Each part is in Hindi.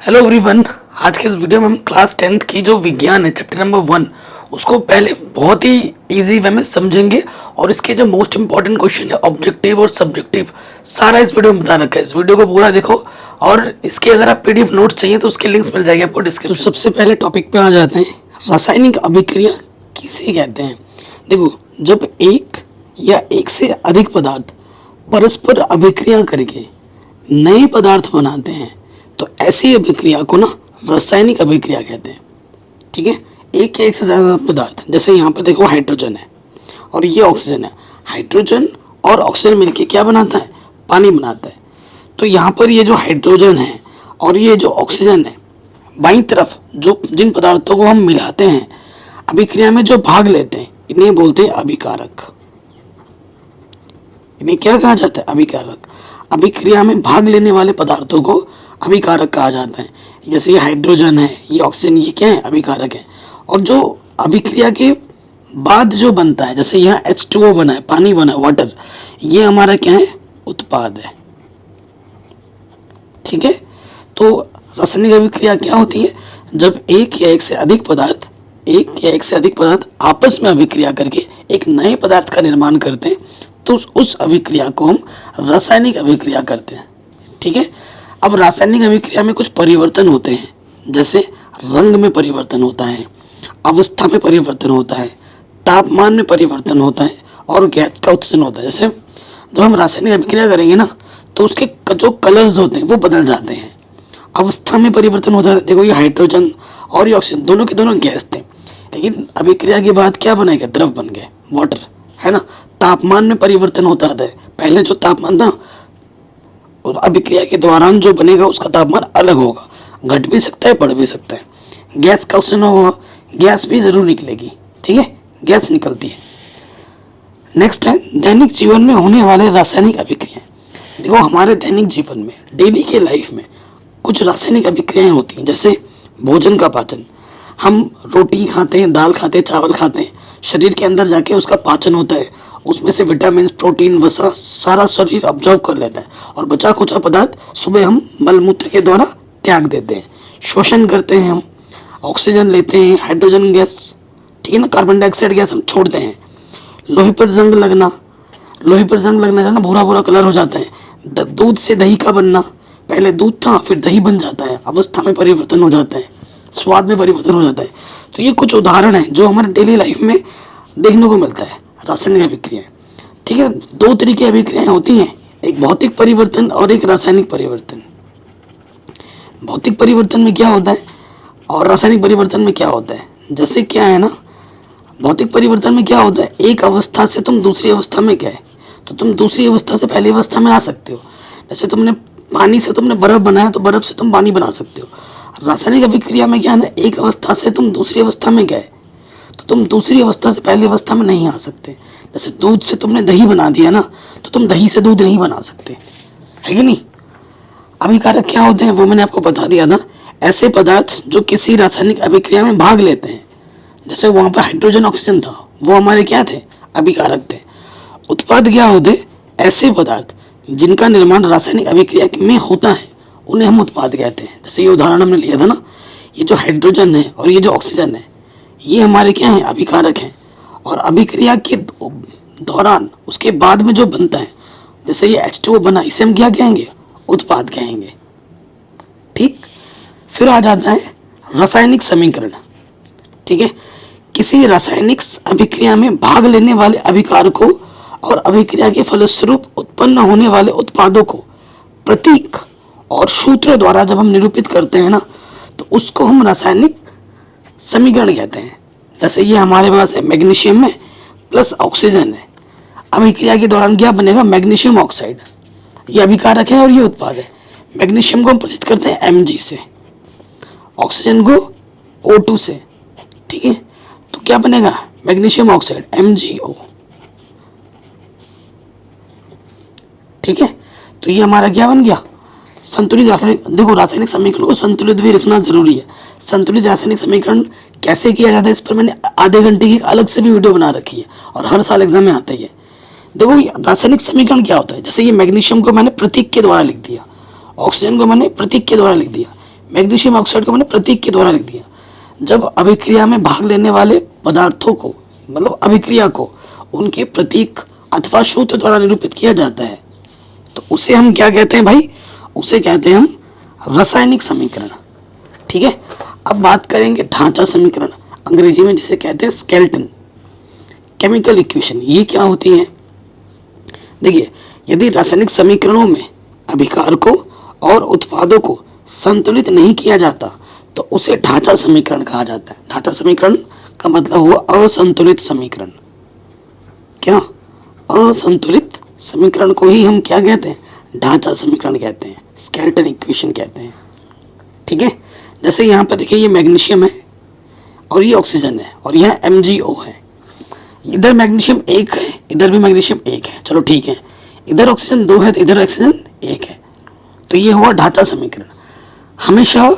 Hello everyone. आज के इस वीडियो में हम क्लास 10th की जो विज्ञान है चैप्टर नंबर 1 उसको पहले बहुत ही इजी वे में समझेंगे और इसके जो मोस्ट इंपॉर्टेंट क्वेश्चन है ऑब्जेक्टिव और सब्जेक्टिव सारा इस वीडियो में बता रखा है। इस वीडियो को पूरा देखो और इसके अगर आप पीडीएफ नोट्स चाहिए तो उसके लिंक्स मिल जाएंगे आपको डिस्क्रिप्शन। तो सबसे पहले टॉपिक पे आ जाते हैं, रासायनिक अभिक्रिया किसे कहते हैं। देखो, जब एक या एक से अधिक पदार्थ परस्पर अभिक्रिया करके नए पदार्थ बनाते हैं तो ऐसी अभिक्रिया को ना रासायनिक अभिक्रिया कहते हैं। ठीक है, एक या एक से ज़्यादा पदार्थ, जैसे यहाँ पर देखो हाइड्रोजन है और ये ऑक्सीजन है। हाइड्रोजन और ऑक्सीजन मिलके क्या बनाता है? पानी बनाता है। तो यहाँ पर ये जो हाइड्रोजन है और ये जो ऑक्सीजन है, बाईं तरफ जो जिन पदार्थों को हम मिलाते हैं अभिक्रिया में जो भाग लेते हैं इन्हें बोलते हैं अभिकारक। इन्हें क्या कहा जाता है? अभिकारक। अभिक्रिया में भाग लेने वाले पदार्थों को अभिकारक कहा जाता है। जैसे ये हाइड्रोजन है, ये ऑक्सीजन, ये क्या है? अभिकारक है। और जो अभिक्रिया के बाद जो बनता है, जैसे यहाँ H2O बना है, पानी बना है, वाटर, ये हमारा क्या है? उत्पाद है। ठीक है, तो रासायनिक अभिक्रिया क्या होती है? जब एक या एक से अधिक पदार्थ आपस में अभिक्रिया करके एक नए पदार्थ का निर्माण करते हैं तो उस अभिक्रिया को हम रासायनिक अभिक्रिया करते हैं। ठीक है, अब रासायनिक अभिक्रिया में कुछ परिवर्तन होते हैं, जैसे रंग में परिवर्तन होता है, अवस्था में परिवर्तन होता है, तापमान में परिवर्तन होता है और गैस का उत्सर्जन होता है। जैसे जब हम रासायनिक अभिक्रिया करेंगे ना तो उसके जो कलर्स होते हैं वो बदल जाते हैं। अवस्था में परिवर्तन हो जाता है। देखो, ये हाइड्रोजन और ये ऑक्सीजन दोनों के दोनों गैस थे, लेकिन अभिक्रिया के बाद क्या बन गया? द्रव बन गए, वाटर, है ना। तापमान में परिवर्तन होता है। पहले जो तापमान था और अभिक्रिया के दौरान जो बनेगा उसका तापमान अलग होगा, घट भी सकता है, बढ़ भी सकता है। गैस का उत्सर्जन होगा, गैस भी जरूर निकलेगी। ठीक है, गैस निकलती है। नेक्स्ट है दैनिक जीवन में होने वाले रासायनिक अभिक्रियाएं। देखो, हमारे दैनिक जीवन में, डेली के लाइफ में कुछ रासायनिक अभिक्रियाएं होती हैं, जैसे भोजन का पाचन। हम रोटी खाते हैं, दाल खाते हैं, चावल खाते हैं, शरीर के अंदर जाके उसका पाचन होता है, उसमें से विटामिन, प्रोटीन, वसा सारा शरीर ऑब्जर्व कर लेता है और बचा खुचा पदार्थ सुबह हम मलमूत्र के द्वारा त्याग देते हैं। शोषण करते हैं, हम ऑक्सीजन लेते हैं, हाइड्रोजन गैस, ठीक है ना, कार्बन डाइऑक्साइड गैस हम छोड़ते हैं। लोहे पर जंग लगना जाना, भूरा भूरा कलर हो जाता है। दूध से दही का बनना, पहले दूध था फिर दही बन जाता है। अवस्था में परिवर्तन हो जाता है, स्वाद में परिवर्तन हो जाता है। तो ये कुछ उदाहरण हैं जो हमारे डेली लाइफ में देखने को मिलता है, रासायनिक अभिक्रियाएं। ठीक है, दो तरीके की अभिक्रियाएं होती हैं, एक भौतिक परिवर्तन और एक रासायनिक परिवर्तन। भौतिक परिवर्तन में क्या होता है और रासायनिक परिवर्तन में क्या होता है? जैसे क्या है ना, भौतिक परिवर्तन में क्या होता है, एक अवस्था से तुम दूसरी अवस्था में गए तो तुम दूसरी अवस्था से पहली अवस्था में आ सकते हो। जैसे तुमने पानी से तुमने बर्फ बनाया तो बर्फ से तुम पानी बना सकते हो। रासायनिक अभिक्रिया में क्या है ना, एक अवस्था से तुम दूसरी अवस्था में गए तो तुम दूसरी अवस्था से पहली अवस्था में नहीं आ सकते। जैसे दूध से तुमने दही बना दिया ना तो तुम दही से दूध नहीं बना सकते, है कि नहीं। अभिकारक क्या होते हैं वो मैंने आपको बता दिया था। ऐसे पदार्थ जो किसी रासायनिक अभिक्रिया में भाग लेते हैं, जैसे वहाँ पर हाइड्रोजन ऑक्सीजन था, वो हमारे क्या थे? अभिकारक थे। उत्पाद क्या होते? ऐसे पदार्थ जिनका निर्माण रासायनिक अभिक्रिया में होता है उन्हें हम उत्पाद कहते हैं। जैसे ये उदाहरण हमने लिया था ना, ये जो हाइड्रोजन है और ये जो ऑक्सीजन है, ये हमारे क्या हैं? अभिकारक हैं। और अभिक्रिया के दौरान उसके बाद में जो बनता है, जैसे ये H2O बना, इसे हम क्या कहेंगे? उत्पाद कहेंगे। ठीक, फिर आ जाता है रासायनिक समीकरण। ठीक है, किसी रासायनिक अभिक्रिया में भाग लेने वाले अभिकारकों और अभिक्रिया के फलस्वरूप उत्पन्न होने वाले उत्पादों को प्रतीक और सूत्र द्वारा जब हम निरूपित करते हैं ना तो उसको हम रासायनिक समीकरण कहते हैं। जैसे ये हमारे पास है, मैग्नीशियम में प्लस ऑक्सीजन है, अभिक्रिया के दौरान क्या बनेगा? Magnesium oxide. ये अभिकारक है और ये उत्पाद है। मैग्नीशियम को हम प्रस्तुत करते हैं Mg से, ऑक्सीजन को O2 से। ठीक है, तो क्या बनेगा? Magnesium oxide, MgO। ठीक है, तो ये हमारा क्या बन गया? संतुलित रासायनिक। देखो, रासायनिक समीकरण को संतुलित भी रखना जरूरी है। संतुलित रासायनिक समीकरण कैसे किया जाता है इस पर मैंने आधे घंटे की अलग से भी वीडियो बना रखी है और हर साल एग्जाम में आता ही है। देखो, रासायनिक समीकरण क्या होता है? जैसे ये मैग्नीशियम को मैंने प्रतीक के द्वारा लिख दिया, ऑक्सीजन को मैंने प्रतीक के द्वारा लिख दिया, मैग्नीशियम ऑक्साइड को मैंने प्रतीक के द्वारा लिख दिया। जब अभिक्रिया में भाग लेने वाले पदार्थों को, मतलब अभिक्रिया को, उनके प्रतीक अथवा सूत्र द्वारा निरूपित किया जाता है तो उसे हम क्या कहते हैं भाई? उसे कहते हैं हम रासायनिक समीकरण। ठीक है, अब बात करेंगे ढांचा समीकरण, अंग्रेजी में जिसे कहते हैं स्केलेटन, केमिकल इक्वेशन। ये क्या होती है? देखिए, यदि रासायनिक समीकरणों में अभिकारकों और उत्पादों को संतुलित नहीं किया जाता तो उसे ढांचा समीकरण कहा जाता है। ढांचा समीकरण का मतलब हुआ असंतुलित समीकरण। क्या? असंतुलित समीकरण को ही हम क्या कहते हैं? ढांचा समीकरण कहते हैं, स्केलेटन इक्वेशन कहते हैं। ठीक है, जैसे यहाँ पर देखिए, ये मैग्नीशियम है और ये ऑक्सीजन है और यह MgO है। इधर मैग्नीशियम 1 है, इधर भी मैग्नीशियम 1 है, चलो ठीक है। इधर ऑक्सीजन 2 है तो इधर ऑक्सीजन 1 है, तो ये हुआ ढांचा समीकरण। हमेशा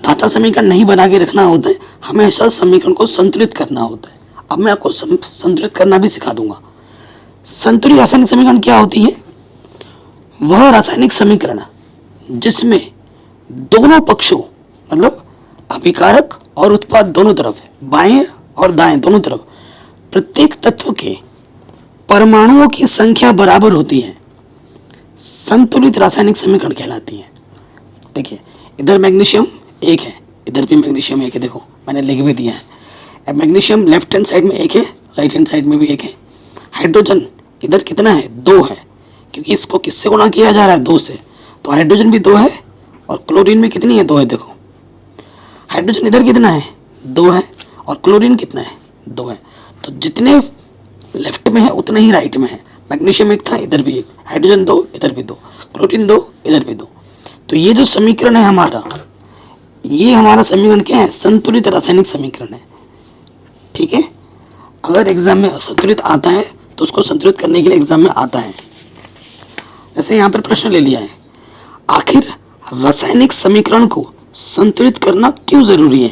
ढांचा समीकरण नहीं बना के रखना होता है, हमेशा समीकरण को संतुलित करना होता है। अब मैं आपको संतुलित करना भी सिखा दूंगा। संतुलित रासायनिक समीकरण क्या होती है? वह रासायनिक समीकरण जिसमें दोनों पक्षों, मतलब अभिकारक और उत्पाद दोनों तरफ, बाएं और दाएं दोनों तरफ, प्रत्येक तत्व के परमाणुओं की संख्या बराबर होती है, संतुलित रासायनिक समीकरण कहलाती है। देखिए, इधर मैग्नीशियम 1 है, इधर भी मैग्नीशियम 1 है, देखो मैंने लिख भी दिया है। अब मैग्नीशियम लेफ्ट हैंड साइड में 1 है, राइट हैंड साइड में भी 1 है। हाइड्रोजन इधर कितना है? 2 है, क्योंकि इसको किससे गुणा किया जा रहा है? 2 से, तो हाइड्रोजन भी 2 है और क्लोरीन में कितनी है? 2 है। देखो, हाइड्रोजन इधर कितना है? 2 है और क्लोरीन कितना है? 2 है। तो जितने लेफ्ट में है उतने ही राइट में है। मैग्नीशियम 1 था, इधर भी 1, हाइड्रोजन 2, इधर भी 2, क्लोरीन 2, इधर भी 2। तो ये जो समीकरण है हमारा, ये हमारा समीकरण क्या है? संतुलित रासायनिक समीकरण है। ठीक है, अगर एग्जाम में असंतुलित आता है तो उसको संतुलित करने के लिए एग्जाम में आता है। जैसे यहाँ पर प्रश्न ले लिया है, आखिर रासायनिक समीकरण को संतुलित करना क्यों जरूरी है?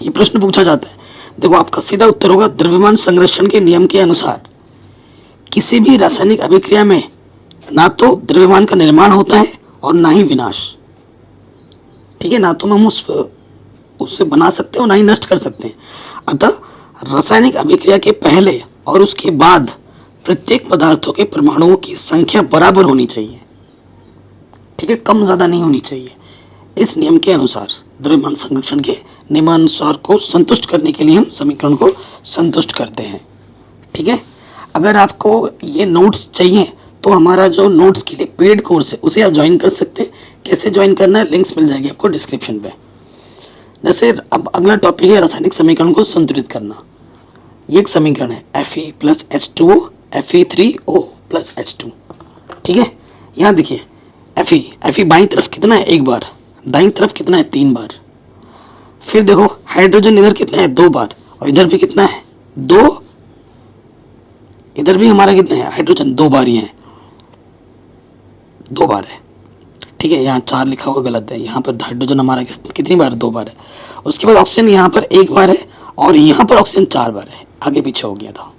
ये प्रश्न पूछा जाता है। देखो, आपका सीधा उत्तर होगा, द्रव्यमान संरक्षण के नियम के अनुसार किसी भी रासायनिक अभिक्रिया में ना तो द्रव्यमान का निर्माण होता है और ना ही विनाश। ठीक है, ना तो हम उससे बना सकते हैं और ना ही नष्ट कर सकते हैं। अतः रासायनिक अभिक्रिया के पहले और उसके बाद प्रत्येक पदार्थों के परमाणुओं की संख्या बराबर होनी चाहिए। ठीक है, कम ज़्यादा नहीं होनी चाहिए। इस नियम के अनुसार, द्रव्यमान संरक्षण के नियमानुसार को संतुष्ट करने के लिए हम समीकरण को संतुष्ट करते हैं। ठीक है, अगर आपको ये नोट्स चाहिए तो हमारा जो नोट्स के लिए पेड कोर्स है उसे आप ज्वाइन कर सकते हैं। कैसे ज्वाइन करना है, लिंक्स मिल जाएगी आपको डिस्क्रिप्शन पे। जैसे अब अगला टॉपिक है रासायनिक समीकरण को संतुलित करना। ये एक समीकरण है Fe + H2O Fe3O + H2। ठीक है, यहाँ देखिए, Fe बाईं तरफ कितना है? 1 बार, दाईं तरफ कितना है? 3 बार। फिर देखो, हाइड्रोजन इधर कितना है? 2 बार, और इधर भी कितना है? 2। इधर भी हमारा कितना है? हाइड्रोजन 2 बार ही है, 2 बार है। ठीक है, यहाँ 4 लिखा हुआ गलत है, यहाँ पर हाइड्रोजन हमारा कितनी बार? 2 बार है। उसके बाद ऑक्सीजन यहाँ पर 1 बार है और यहाँ पर ऑक्सीजन 4 बार है, आगे पीछे हो गया था।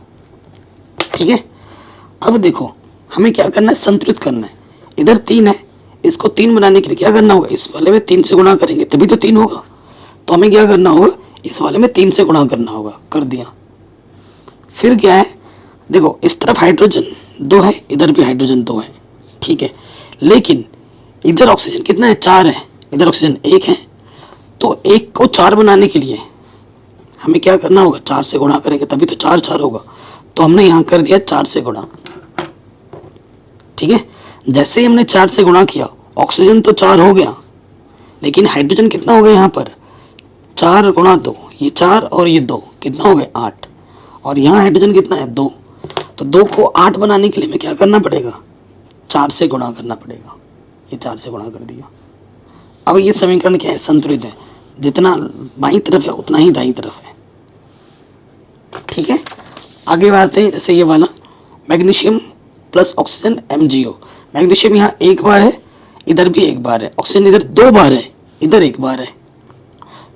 ठीक है, अब देखो हमें क्या करना है? संतुलित करना है। इधर 3 है, इसको 3 बनाने के लिए क्या करना होगा? इस वाले में 3 से गुणा करेंगे तभी तो 3 होगा। तो हमें क्या करना होगा? इस वाले में 3 से गुणा करना होगा, कर दिया। फिर क्या है? देखो, इस तरफ हाइड्रोजन 2 है, इधर भी हाइड्रोजन 2 है। ठीक है, लेकिन इधर ऑक्सीजन कितना है? 4 है, इधर ऑक्सीजन 1 है। तो 1 को 4 बनाने के लिए हमें क्या करना होगा? 4 से गुणा करेंगे तभी तो 4 4 होगा। तो हमने यहाँ कर दिया 4 से गुणा। ठीक है, जैसे ही हमने 4 से गुणा किया, ऑक्सीजन तो 4 हो गया, लेकिन हाइड्रोजन कितना हो गया? यहाँ पर 4 × 2, ये 4 और ये 2 कितना हो गए? 8। और यहाँ हाइड्रोजन कितना है? 2। तो 2 को 8 बनाने के लिए हमें क्या करना पड़ेगा? 4 से गुणा करना पड़ेगा। ये 4 से गुणा कर दिया। अब ये समीकरण क्या है? संतुलित है, जितना बाईं तरफ है उतना ही दाईं तरफ है। ठीक है, आगे बढ़ते हैं। जैसे ये वाला मैग्नीशियम + ऑक्सीजन MgO। मैग्नीशियम यहाँ 1 बार है, इधर भी 1 बार है, ऑक्सीजन इधर 2 बार है, इधर 1 बार है।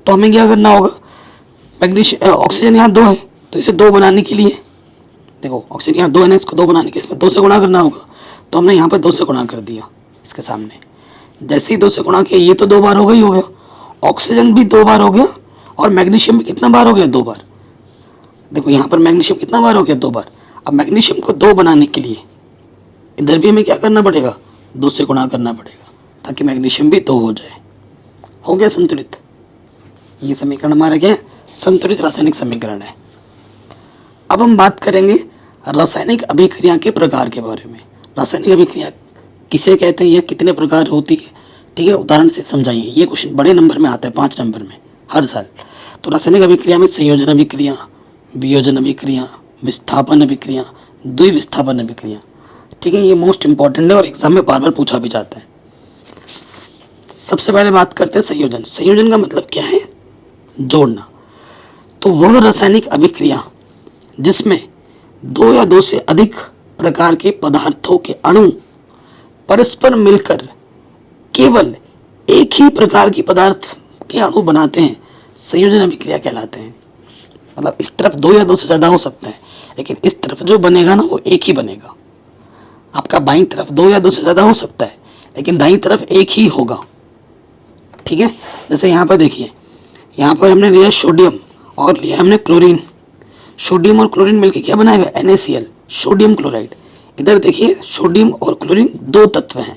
तो हमें क्या करना होगा? ऑक्सीजन यहाँ 2 है, तो इसे 2 बनाने के लिए, देखो ऑक्सीजन यहाँ 2 है ना, इसको 2 बनाने के लिए इसमें 2 से गुणा करना होगा। तो हमने यहाँ पर 2 से गुणा कर दिया इसके सामने। जैसे ही 2 से गुणा किया, ये तो 2 बार हो गया, ऑक्सीजन भी 2 बार हो गया, और मैग्नीशियम भी कितना बार हो गया, 2 बार। देखो यहाँ पर मैग्नीशियम कितना बार हो गया, 2 बार। अब मैग्नीशियम को 2 बनाने के लिए इधर भी हमें क्या करना पड़ेगा, 2 से गुणा करना पड़ेगा, ताकि मैग्नीशियम भी 2 हो जाए। हो गया संतुलित। ये समीकरण हमारा क्या है, संतुलित रासायनिक समीकरण है। अब हम बात करेंगे रासायनिक अभिक्रिया के प्रकार के बारे में। रासायनिक अभिक्रिया किसे कहते हैं या कितने प्रकार होती है, ठीक है, उदाहरण से समझाइए। ये क्वेश्चन बड़े नंबर में आता है, 5 नंबर में हर साल। तो रासायनिक अभिक्रिया में संयोजन अभिक्रिया, वियोजन अभिक्रिया, विस्थापन अभिक्रिया, द्विविस्थापन अभिक्रिया, ठीक है, ये मोस्ट इंपॉर्टेंट है और एग्जाम में बार बार पूछा भी जाता है। सबसे पहले बात करते हैं संयोजन। संयोजन का मतलब क्या है, जोड़ना। तो वह रासायनिक अभिक्रिया जिसमें 2 या 2 से अधिक प्रकार के पदार्थों के अणु परस्पर मिलकर केवल एक ही प्रकार के पदार्थ के अणु बनाते हैं, संयोजन अभिक्रिया कहलाते हैं। मतलब इस तरफ 2 या 2 से ज़्यादा हो सकते हैं, लेकिन इस तरफ जो बनेगा ना वो एक ही बनेगा। आपका बाईं तरफ 2 या 2 से ज़्यादा हो सकता है, लेकिन दाईं तरफ एक ही होगा, ठीक है। जैसे यहाँ पर देखिए, यहाँ पर हमने लिया सोडियम और लिया हमने क्लोरीन। सोडियम और क्लोरीन मिलकर क्या बनाएगा, NaCl, सोडियम क्लोराइड। इधर देखिए सोडियम और क्लोरीन 2 तत्व हैं,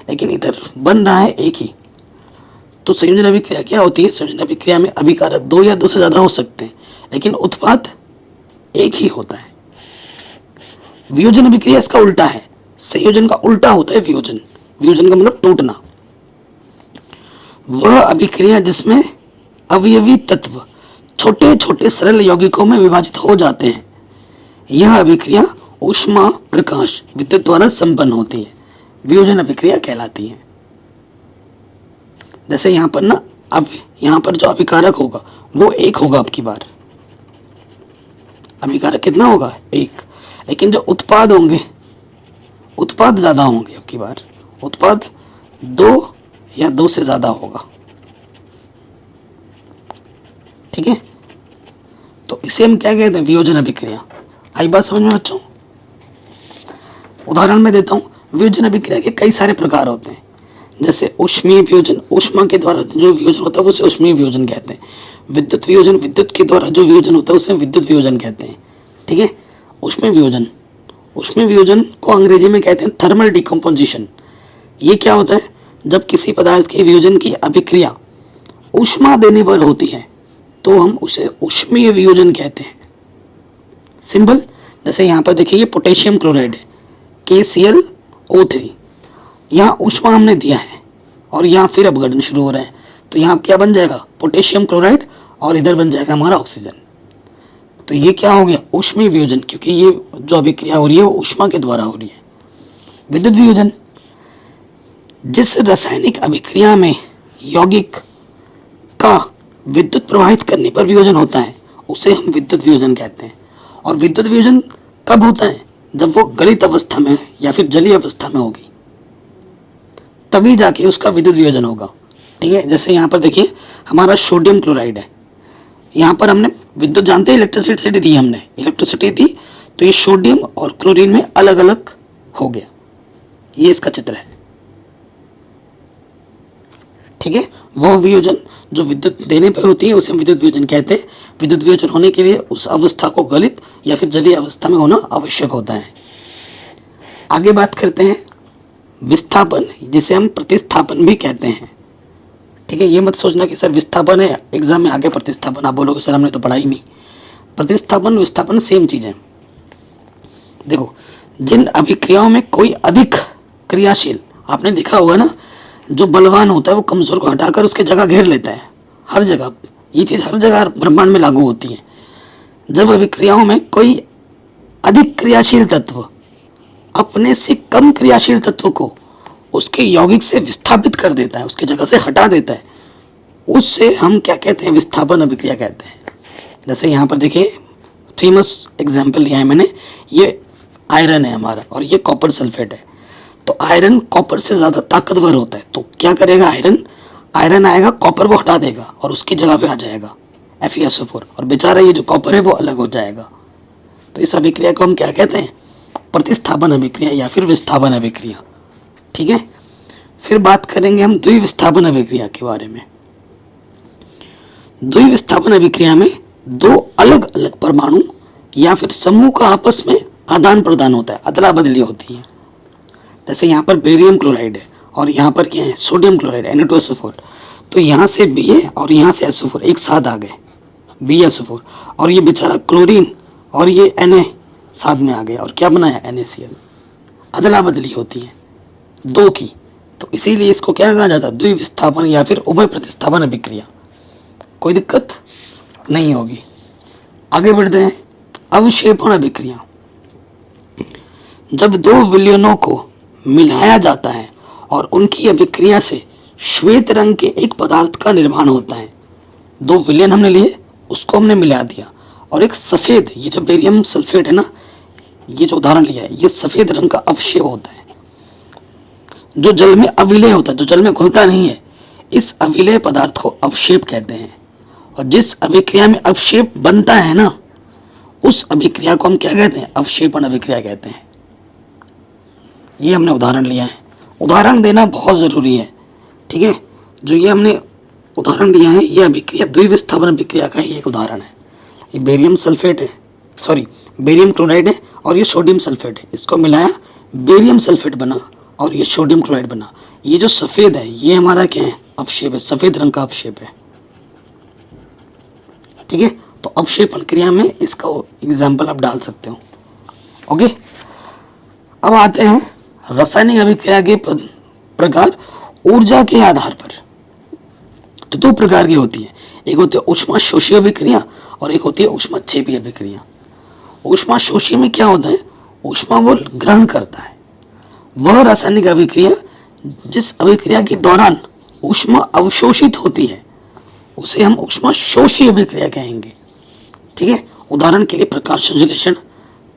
लेकिन इधर बन रहा है एक ही। तो संयोजन अभिक्रिया क्या होती है, संयोजन अभिक्रिया में अभिकारक 2 या 2 से ज़्यादा हो सकते हैं, लेकिन उत्पाद एक ही होता है। वियोजन अभिक्रिया इसका उल्टा है, संयोजन का उल्टा होता है वियोजन। वियोजन का मतलब टूटना। वह अभिक्रिया जिसमें अवयवी तत्व छोटे छोटे सरल यौगिकों में विभाजित हो जाते हैं, यह अभिक्रिया ऊष्मा, प्रकाश, विद्युत द्वारा संपन्न होती है, वियोजन अभिक्रिया कहलाती है। जैसे यहाँ पर ना, अब यहाँ पर जो अभिकारक होगा वो एक होगा, अब की बार अभिकारक कितना होगा, 1, लेकिन जो उत्पाद होंगे, उत्पाद ज़्यादा होंगे। अब की बार उत्पाद 2 या 2 से ज़्यादा होगा, ठीक है। तो इसे हम क्या कहते हैं, वियोजन अभिक्रिया। आई बात समझ में बच्चों। उदाहरण में देता हूँ, वियोजन अभिक्रिया के कई सारे प्रकार होते हैं। जैसे ऊष्मीय वियोजन, ऊष्मा के द्वारा जो वियोजन होता है उसे ऊष्मीय वियोजन कहते हैं। विद्युत वियोजन, विद्युत के द्वारा जो वियोजन होता है उसे विद्युत वियोजन कहते हैं, ठीक है। ऊष्मीय वियोजन, ऊष्मीय वियोजन को अंग्रेजी में कहते हैं थर्मल डिकम्पोजिशन। ये क्या होता है, जब किसी पदार्थ के वियोजन की अभिक्रिया ऊष्मा देने पर होती है तो हम उसे ऊष्मीय वियोजन कहते हैं। सिंपल, जैसे यहाँ पर देखिए ये पोटेशियम क्लोराइड है, KClO3। यहाँ ऊष्मा हमने दिया है और यहाँ फिर अपघटन शुरू हो रहा है, तो यहाँ क्या बन जाएगा, पोटेशियम क्लोराइड, और इधर बन जाएगा हमारा ऑक्सीजन। तो ये क्या हो गया, ऊष्मीय वियोजन, क्योंकि ये जो अभिक्रिया हो रही है वो ऊष्मा के द्वारा हो रही है। विद्युत वियोजन, जिस रासायनिक अभिक्रिया में यौगिक का विद्युत प्रवाहित करने पर वियोजन होता है उसे हम विद्युत वियोजन कहते हैं। और विद्युत वियोजन कब होता है, जब वो गलित अवस्था में या फिर जलीय अवस्था में होगी, तभी जाके उसका विद्युत वियोजन होगा, ठीक है। जैसे यहाँ पर देखिए हमारा सोडियम क्लोराइड है, यहाँ पर हमने विद्युत जानते हैं, इलेक्ट्रिसिटी दी, हमने इलेक्ट्रिसिटी दी, तो ये सोडियम और क्लोरीन में अलग अलग हो गया। ये इसका चित्र है, ठीक है। वह वियोजन जो विद्युत देने पर होती है उसे हम विद्युत वियोजन कहते हैं। विद्युत वियोजन होने के लिए उस अवस्था को गलित या फिर जलीय अवस्था में होना आवश्यक होता है। आगे बात करते हैं विस्थापन, जिसे हम प्रतिस्थापन भी कहते हैं, ठीक है। ये मत सोचना कि सर विस्थापन है, एग्जाम में आगे प्रतिस्थापन, आप बोलोगे सर हमने तो पढ़ा ही नहीं। प्रतिस्थापन विस्थापन सेम चीज़ है। देखो, जिन अभिक्रियाओं में कोई अधिक क्रियाशील, आपने देखा होगा ना, जो बलवान होता है वो कमजोर को हटाकर उसके जगह घेर लेता है। हर जगह ये चीज़ हर जगह ब्रह्मांड में लागू होती है। जब अभिक्रियाओं में कोई अधिक क्रियाशील तत्व अपने से कम क्रियाशील तत्व को उसके यौगिक से विस्थापित कर देता है, उसकी जगह से हटा देता है, उससे हम क्या कहते हैं, विस्थापन अभिक्रिया कहते हैं। जैसे यहाँ पर देखिए फेमस एग्जाम्पल लिया है मैंने, ये आयरन है हमारा और ये कॉपर सल्फेट है। तो आयरन कॉपर से ज़्यादा ताकतवर होता है, तो क्या करेगा आयरन आएगा, कॉपर को हटा देगा और उसकी जगह पे आ जाएगा FeSO4, और बेचारा ये जो कॉपर है वो अलग हो जाएगा। तो इस अभिक्रिया को हम क्या कहते हैं, प्रतिस्थापन अभिक्रिया या फिर विस्थापन अभिक्रिया, ठीक है। फिर बात करेंगे हम द्विविस्थापन अभिक्रिया के बारे में। द्विविस्थापन अभिक्रिया में दो अलग अलग परमाणु या फिर समूह का आपस में आदान प्रदान होता है, अदला बदली होती है। जैसे यहाँ पर बेरियम क्लोराइड है और यहाँ पर क्या है, सोडियम क्लोराइड Na2SO4। तो यहाँ से Ba और यहाँ से SO4 एक साथ आ गए, BaSO4, और ये बेचारा क्लोरीन और ये Na साथ में आ गए और क्या बनाया, NaCl। अदला बदली होती है दो की, तो इसीलिए इसको क्या कहा जाता है, द्विविस्थापन या फिर उभय प्रतिस्थापन अभिक्रिया। कोई दिक्कत नहीं होगी। आगे बढ़ते हैं, अवक्षेपण अभिक्रिया। जब दो विलयनों को मिलाया जाता है और उनकी अभिक्रिया से श्वेत रंग के एक पदार्थ का निर्माण होता है। दो विलयन हमने लिए, उसको हमने मिला दिया और एक सफेद, ये जो बेरियम सल्फेट है ना, ये जो उदाहरण लिया है, ये सफेद रंग का अवक्षेप होता है जो जल में अविलय होता है, जो जल में घुलता नहीं है। इस अविलय पदार्थ को अवक्षेप कहते हैं। और जिस अभिक्रिया में अवक्षेप बनता है ना, उस अभिक्रिया को हम क्या कहते हैं, अवक्षेपण अभिक्रिया कहते हैं। ये हमने उदाहरण लिया है, उदाहरण देना बहुत ज़रूरी है, ठीक है। जो ये हमने उदाहरण दिया है, ये अभिक्रिया द्विविस्थापन अभिक्रिया का ही एक उदाहरण है। ये बेरियम सल्फेट है, सॉरी बेरियम क्लोराइड है और ये सोडियम सल्फेट है। इसको मिलाया, बेरियम सल्फेट बना और ये सोडियम क्लोराइड बना। ये जो सफ़ेद है, ये हमारा क्या है, अवक्षेप है, सफ़ेद रंग का अवक्षेप है, ठीक है। तो अवक्षेपण क्रिया में इसका एग्जाम्पल आप डाल सकते हो, ओके। अब आते हैं रासायनिक अभिक्रिया के प्रकार ऊर्जा के आधार पर। तो दो प्रकार की होती है, एक होती है ऊष्माशोषी अभिक्रिया और एक होती है ऊष्माक्षेपी अभिक्रिया। ऊष्माशोषी में क्या होता है, ऊष्मा वो ग्रहण करता है। वह रासायनिक अभिक्रिया जिस अभिक्रिया के दौरान ऊष्मा अवशोषित होती है, उसे हम ऊष्माशोषी अभिक्रिया कहेंगे, ठीक है। उदाहरण के लिए प्रकाश संश्लेषण,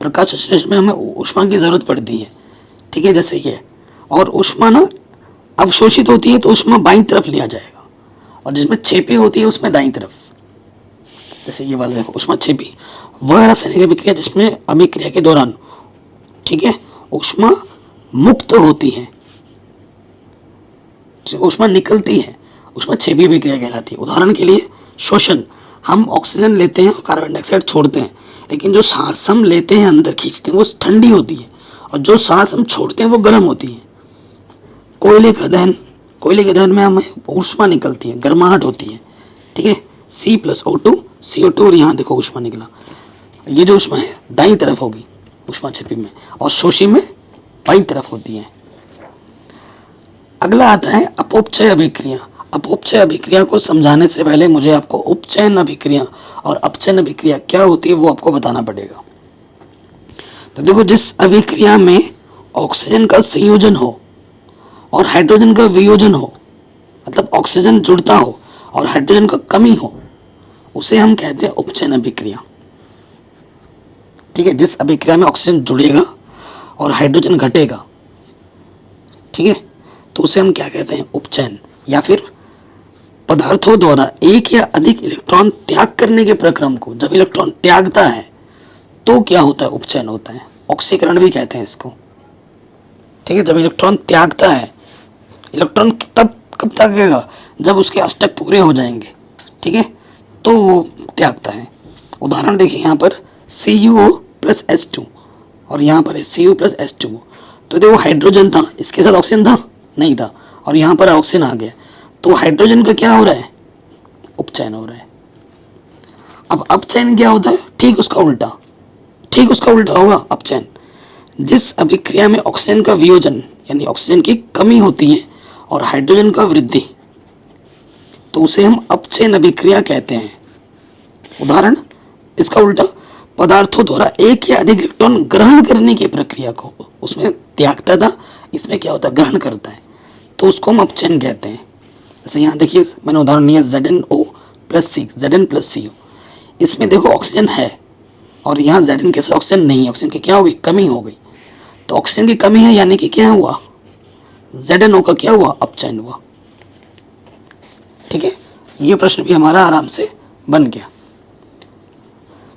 प्रकाश संश्लेषण में हमें ऊष्मा की ज़रूरत पड़ती है, ठीक है, जैसे ये। और ऊष्मा ना अवशोषित होती है तो ऊष्मा बाईं तरफ लिया जाएगा, और जिसमें छेपी होती है उसमें दाईं तरफ। जैसे ये वाला देखो, ऊष्मा छेपी वह रासायनिक अभिक्रिया जिसमें अभिक्रिया के दौरान, ठीक है, ऊष्मा मुक्त होती है, ऊष्मा निकलती है, ऊष्मा छेपी अभिक्रिया कहलाती है। उदाहरण के लिए श्वसन, हम ऑक्सीजन लेते हैं और कार्बन डाइऑक्साइड छोड़ते हैं, लेकिन जो सांस हम लेते हैं अंदर खींचते हैं वो ठंडी होती है, और जो सांस हम छोड़ते हैं वो गर्म होती है। कोयले का दहन, कोयले के दहन में हमें ऊष्मा निकलती है, गर्माहट होती है, ठीक है, C+O2 CO2, और यहाँ देखो ऊष्मा निकला। ये जो ऊष्मा है दाईं तरफ होगी ऊष्मा छिपी में, और शोषी में बाईं तरफ होती है। अगला आता है अपोपचय अभिक्रिया। अपोपचय अभिक्रिया को समझाने से पहले मुझे आपको उपचयन अभिक्रिया और अपचयन अभिक्रिया क्या होती है वो आपको बताना पड़ेगा। तो देखो, जिस अभिक्रिया में ऑक्सीजन का संयोजन हो और हाइड्रोजन का वियोजन हो, मतलब ऑक्सीजन जुड़ता हो और हाइड्रोजन का कमी हो, उसे हम कहते हैं उपचयन अभिक्रिया, ठीक है। जिस अभिक्रिया में ऑक्सीजन जुड़ेगा और हाइड्रोजन घटेगा, ठीक है, तो उसे हम क्या कहते हैं, उपचयन। या फिर पदार्थों द्वारा एक या अधिक इलेक्ट्रॉन त्याग करने के प्रक्रम को जब इलेक्ट्रॉन त्यागता है तो क्या होता है, उपचयन होता है। ऑक्सीकरण भी कहते हैं इसको, ठीक है। जब इलेक्ट्रॉन त्यागता है, इलेक्ट्रॉन तब कब त्यागेगा, जब उसके अष्टक पूरे हो जाएंगे, ठीक है, तो वो त्यागता है। उदाहरण देखिए, यहाँ पर CuO+H2 और यहाँ पर है Cu+H2O। तो देखो, हाइड्रोजन था, इसके साथ ऑक्सीजन था नहीं था, और यहाँ पर ऑक्सीजन आ गया, तो हाइड्रोजन का क्या हो रहा है, उपचयन हो रहा है। अब अपचयन क्या होता है, ठीक उसका उल्टा, ठीक उसका उल्टा होगा अपचयन। जिस अभिक्रिया में ऑक्सीजन का वियोजन यानी ऑक्सीजन की कमी होती है और हाइड्रोजन का वृद्धि, तो उसे हम अपचयन अभिक्रिया कहते हैं। उदाहरण इसका उल्टा, पदार्थों द्वारा एक या अधिक इलेक्ट्रॉन ग्रहण करने की प्रक्रिया को, उसमें त्यागता था, इसमें क्या होता है, ग्रहण करता है, तो उसको हम अपचयन कहते हैं। जैसे यहाँ देखिए, मैंने उदाहरण लिया ZnO+C, Zn+Co। इसमें देखो ऑक्सीजन है और यहाँ Zn के साथ ऑक्सीजन नहीं है, ऑक्सीजन की क्या हो गई, कमी हो गई। तो ऑक्सीजन की कमी है यानी कि क्या हुआ, ZnO का क्या हुआ, अपचयन हुआ, ठीक है। ये प्रश्न भी हमारा आराम से बन गया।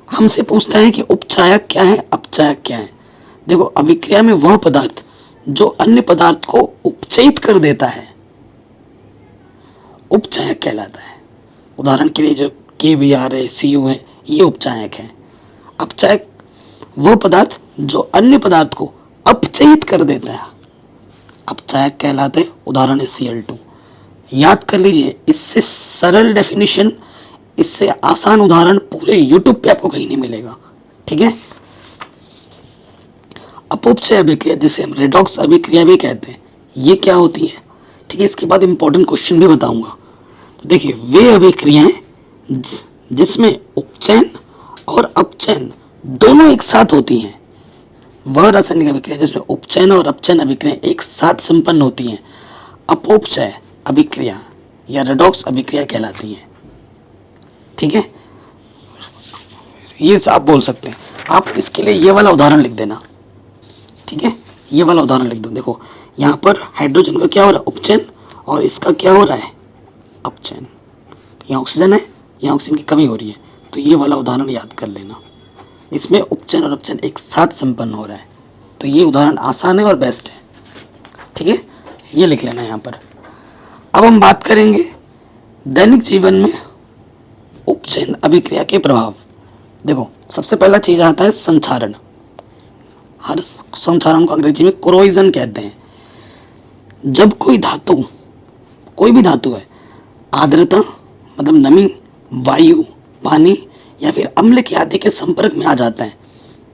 हमसे पूछता है कि उपचायक क्या है, अपचायक क्या है। देखो, अभिक्रिया में वह पदार्थ जो अन्य पदार्थ को उपचयित कर देता है उपचायक कहलाता है। उदाहरण के लिए जो KBr है, Cu है, ये उपचायक है। अपचायक वो पदार्थ जो अन्य पदार्थ को अपचयित कर देता है, अपचायक कहलाते हैं। उदाहरण है Cl2। याद कर लीजिए, इससे सरल डेफिनेशन, इससे आसान उदाहरण पूरे यूट्यूब पे आपको कहीं नहीं मिलेगा। ठीक है। अपउपचय अभिक्रिया, जिसे हम रेडॉक्स अभिक्रिया भी कहते हैं, ये क्या होती है? ठीक है, इसके बाद इंपॉर्टेंट क्वेश्चन भी बताऊंगा। तो देखिए, वे अभिक्रियाएं जिसमें उपचयन और अपचयन दोनों एक साथ होती हैं, वह रासायनिक अभिक्रिया जिसमें उपचयन और अपचयन अभिक्रिया एक साथ संपन्न होती हैं, अपउपचय अभिक्रिया या रेडॉक्स अभिक्रिया कहलाती हैं। ठीक है, ये आप बोल सकते हैं। आप इसके लिए ये वाला उदाहरण लिख देना। ठीक है, ये वाला उदाहरण लिख दो। देखो, यहाँ पर हाइड्रोजन का क्या हो रहा है? उपचयन, और इसका क्या हो रहा है? अपचयन। यहाँ ऑक्सीजन है, यहाँ ऑक्सीजन की कमी हो रही है, तो ये वाला उदाहरण याद कर लेना। इसमें उपचयन और अपचयन एक साथ संपन्न हो रहा है, तो ये उदाहरण आसान है और बेस्ट है। ठीक है, ये लिख लेना यहाँ पर। अब हम बात करेंगे दैनिक जीवन में उपचयन अभिक्रिया के प्रभाव। देखो, सबसे पहला चीज आता है संक्षारण। हर संक्षारण को अंग्रेजी में कोरोजन कहते हैं। जब कोई धातु, कोई भी धातु है, आर्द्रता मतलब नमी, वायु, पानी या फिर अम्ल के आदि के संपर्क में आ जाता है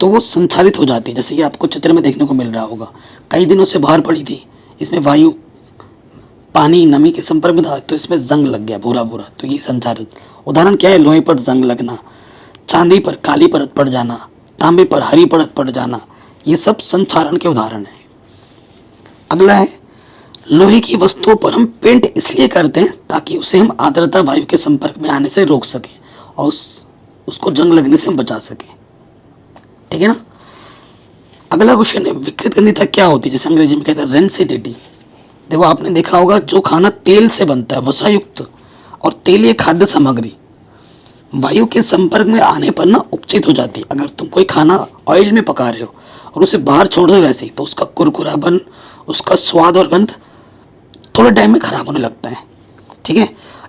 तो वो संक्षारित हो जाती है। जैसे ये आपको चित्र में देखने को मिल रहा होगा, कई दिनों से बाहर पड़ी थी, इसमें वायु, पानी, नमी के संपर्क में था तो इसमें जंग लग गया, भूरा भूरा, तो ये संक्षारित। उदाहरण क्या है? लोहे पर जंग लगना, चांदी पर काली परत पड़ जाना, तांबे पर हरी परत पड़ जाना, ये सब संक्षारण के उदाहरण है। अगला है, लोहे की वस्तुओं पर हम पेंट इसलिए करते हैं ताकि उसे हम आर्द्रता वायु के संपर्क में आने से रोक सकें और उसको जंग लगने से हम बचा सकें। ठीक है ना। अगला क्वेश्चन है, विकृत गंधीता क्या होती है? जैसे अंग्रेजी में कहते हैं रेंसिडिटी। देखो, आपने देखा होगा, जो खाना तेल से बनता है, वसायुक्त और तेलीय खाद्य सामग्री वायु के संपर्क में आने पर ना उपचित हो जाती है। अगर तुम कोई खाना ऑयल में पका रहे हो और उसे बाहर छोड़ दो वैसे ही, तो उसका कुरकुरापन, उसका स्वाद और गंध थोड़े टाइम में खराब होने लगता है। ठीक है,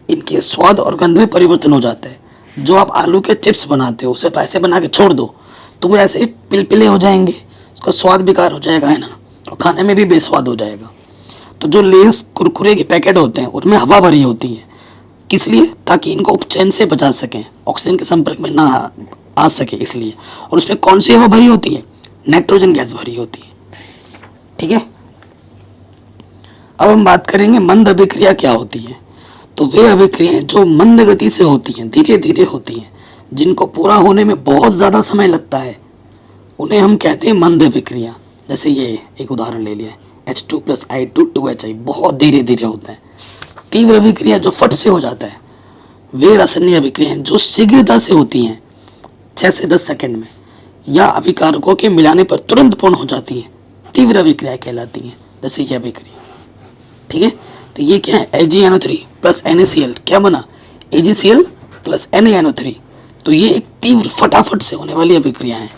इनके स्वाद और गंध में परिवर्तन हो जाता है। जो आप आलू के चिप्स बनाते हो, उसे ऐसे बना के छोड़ दो तो वो ऐसे पिलपिले हो जाएंगे, उसका स्वाद बेकार हो जाएगा, है ना, और खाने में भी बेस्वाद हो जाएगा। तो जो लेस कुरकुरे के पैकेट होते हैं उनमें हवा भरी होती है, किस लिए? ताकि इनको उपचयन से बचा सकें, ऑक्सीजन के संपर्क में ना आ सके इसलिए। और उसमें कौन सी हवा भरी होती है? नाइट्रोजन गैस भरी होती है। ठीक है, अब हम बात करेंगे मंद अभिक्रिया क्या होती है। तो वे अभिक्रियाएं जो मंद गति से होती हैं, धीरे धीरे होती हैं, जिनको पूरा होने में बहुत ज़्यादा समय लगता है, उन्हें हम कहते हैं मंद अभिक्रिया। जैसे ये एक उदाहरण ले लिया, H2+I2 2HI, बहुत धीरे धीरे होता है। तीव्र अभिक्रिया जो फट से हो जाता है, वे रासायनिक अभिक्रियाएं जो शीघ्रता से होती हैं, 6 से 10 सेकंड में, या अभिकारकों के मिलाने पर तुरंत पूर्ण हो जाती हैं, तीव्र अभिक्रिया कहलाती हैं। जैसे ये अभिक्रिया। ठीक है, तो ये क्या है? AgNO3 + NaCl क्या बना? AgCl + NaNO3। तो ये एक तीव्र फटाफट से होने वाली अभिक्रिया है।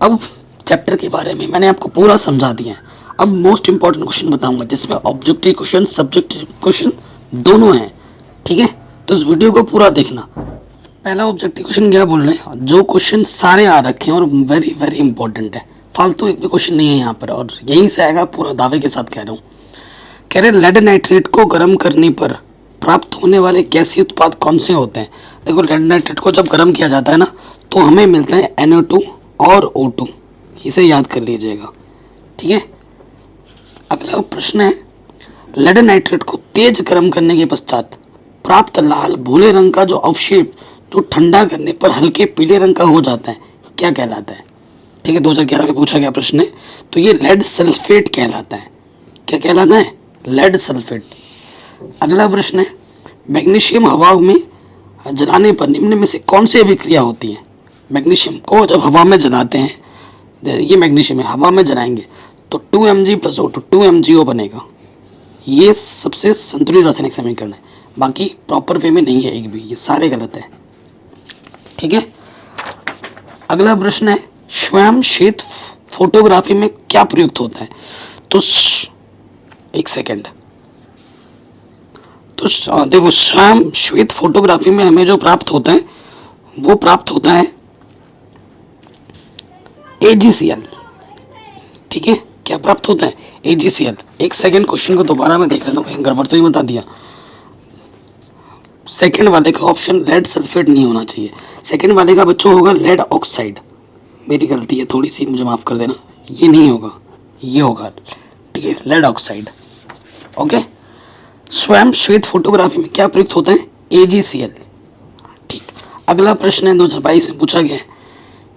अब चैप्टर के बारे में मैंने आपको पूरा समझा दिया है। अब मोस्ट इंपॉर्टेंट क्वेश्चन बताऊंगा, जिसमें ऑब्जेक्टिव क्वेश्चन, सब्जेक्टिव क्वेश्चन दोनों हैं। ठीक है, तो इस वीडियो को पूरा देखना। पहला ऑब्जेक्टिव क्वेश्चन क्या बोल रहे हैं? जो क्वेश्चन सारे आ रखे हैं और वेरी वेरी इंपॉर्टेंट है, फालतू एक भी क्वेश्चन नहीं है यहाँ पर, और यहीं से आएगा, पूरा दावे के साथ कह रहा हूँ। कह रहे लेड नाइट्रेट को गर्म करने पर प्राप्त होने वाले गैसीय उत्पाद कौन से होते हैं? देखो, लेड नाइट्रेट को जब गर्म किया जाता है ना, तो हमें मिलते हैं NO2 और O2, इसे याद कर लीजिएगा। ठीक है, अगला प्रश्न है, लेड नाइट्रेट को तेज गर्म करने के पश्चात प्राप्त लाल भूरे रंग का जो अवशेष जो ठंडा करने पर हल्के पीले रंग का हो जाता है, क्या कहलाता है? ठीक है, 2011 में पूछा गया प्रश्न है। तो ये लेड सल्फेट कहलाता है। क्या कहलाता है? Lead sulphate. अगला प्रश्न है, मैग्नीशियम हवा में जलाने पर निम्न में से कौन सी अभिक्रिया होती है? मैग्नीशियम को जब हवा में जलाते हैं, ये मैग्नीशियम है, हवा में जलाएंगे तो 2Mg + O2 2MgO बनेगा। ये सबसे संतुलित रासायनिक समीकरण है, बाकी प्रॉपर वे में नहीं है एक भी, ये सारे गलत है। ठीक है, अगला प्रश्न है, स्वयं शीत फोटोग्राफी में क्या प्रयुक्त होता है? तो एक सेकेंड। तो देखो, श्याम श्वेत फोटोग्राफी में हमें जो प्राप्त होता है वो प्राप्त होता है AgCl। ठीक है, क्या प्राप्त होता है? AgCl। एक सेकेंड, क्वेश्चन को दोबारा मैं देख लेता हूँ, कहीं गड़बड़ तो नहीं बता दिया। सेकेंड वाले का ऑप्शन लेड सल्फेट नहीं होना चाहिए, सेकेंड वाले का बच्चों होगा लेड ऑक्साइड। मेरी गलती है थोड़ी सी, मुझे माफ़ कर देना, ये नहीं होगा, ये होगा, ठीक है, लेड ऑक्साइड। ओके, स्वयं श्वेत फोटोग्राफी में क्या प्रयुक्त होता है? AgCl। ठीक, अगला प्रश्न है 2022 में पूछा गया है,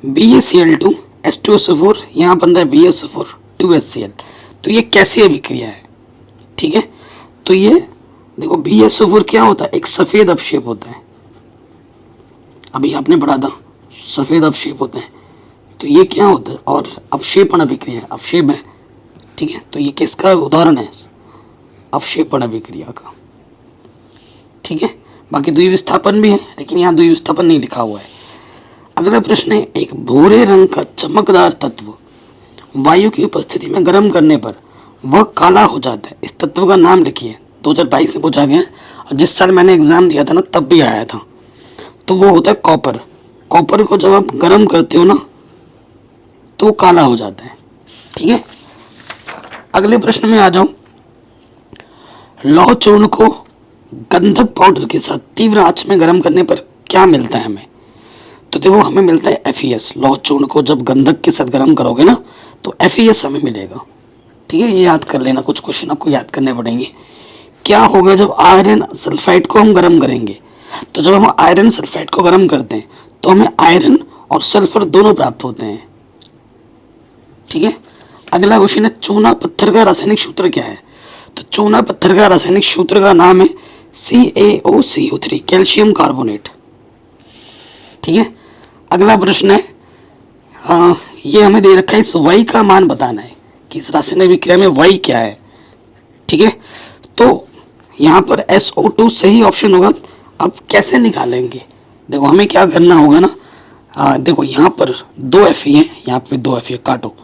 BaCl2 H2SO4, यहाँ बन रहा है BaSO4 2HCl। तो ये कैसी अभिक्रिया है? ठीक है, तो ये देखो BaSO4 क्या होता है? एक सफ़ेद अवक्षेप होता है, अभी आपने पढ़ा था, सफ़ेद अवक्षेप होते हैं। तो ये क्या होता है? और अवक्षेपण अभिक्रिया है, अवक्षेप है। ठीक है, तो ये किसका उदाहरण है? अवक्षेपण अभिक्रिया का। ठीक है, बाकी द्विविस्थापन भी है, लेकिन यहाँ द्विविस्थापन नहीं लिखा हुआ है। अगला प्रश्न है, एक भूरे रंग का चमकदार तत्व वायु की उपस्थिति में गर्म करने पर वह काला हो जाता है, इस तत्व का नाम लिखिए। 2022 में पूछा गया, और जिस साल मैंने एग्जाम दिया था ना तब भी आया था। तो वो होता है कॉपर। कॉपर को जब आप गर्म करते हो ना तो वो काला हो जाता है। ठीक है, अगले प्रश्न में आ जाऊं, लौह चूर्ण को गंधक पाउडर के साथ तीव्र आंच में गर्म करने पर क्या मिलता है हमें? तो देखो, हमें मिलता है FeS। लौह चूर्ण को जब गंधक के साथ गर्म करोगे ना तो FeS हमें मिलेगा। ठीक है, ये याद कर लेना, कुछ क्वेश्चन आपको याद करने पड़ेंगे। क्या होगा जब आयरन सल्फाइड को हम गर्म करेंगे? तो जब हम आयरन सल्फाइड को गर्म करते हैं तो हमें आयरन और सल्फर दोनों प्राप्त होते हैं। ठीक है, अगला क्वेश्चन है, चूना पत्थर का रासायनिक सूत्र क्या है? तो चूना पत्थर का रासायनिक सूत्र का नाम है CaOCO3, कैल्शियम कार्बोनेट। ठीक है, अगला प्रश्न है, ये हमें दे रखा है, इस वाई का मान बताना है कि इस रासायनिक विक्रिया में वाई क्या है। ठीक है, तो यहाँ पर SO2 सही ऑप्शन होगा। अब कैसे निकालेंगे? देखो, हमें क्या करना होगा ना, देखो यहाँ पर 2 Fe है, यहाँ पर 2 Fe काटो,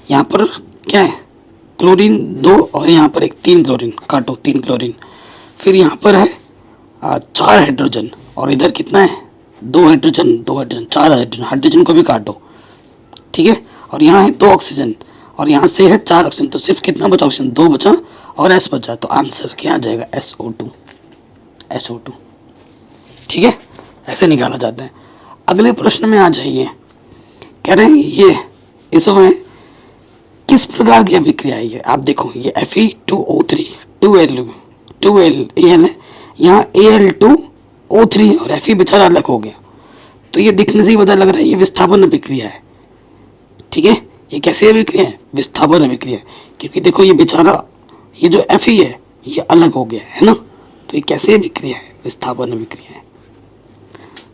यहाँ पर क्या है? क्लोरीन 2 और यहाँ पर एक 3 क्लोरीन, काटो 3 क्लोरीन। फिर यहाँ पर है 4 हाइड्रोजन, और इधर कितना है? 2 हाइड्रोजन 2 हाइड्रोजन 4 हाइड्रोजन, हाइड्रोजन को भी काटो। ठीक है, और यहाँ है 2 ऑक्सीजन, और यहाँ से है 4 ऑक्सीजन, तो सिर्फ कितना बचा? ऑक्सीजन 2 बचा और S बचा, तो आंसर क्या आ जाएगा? SO2। ठीक है, ऐसे निकाला जाता है। अगले प्रश्न में आ जाइए, कह रहे हैं ये इसमें किस प्रकार की अभिक्रिया है ये? आप देखो, ये Fe2O3 2Al है, यहाँ Al2O3 और Fe बेचारा अलग हो गया, तो ये दिखने से ही पता लग रहा है ये विस्थापन अभिक्रिया है। ठीक है, ये कैसे अभिक्रिया है? विस्थापन अभिक्रिया, क्योंकि देखो ये बेचारा, ये जो Fe है ये अलग हो गया है ना, तो ये कैसे अभिक्रिया है? विस्थापन अभिक्रिया है।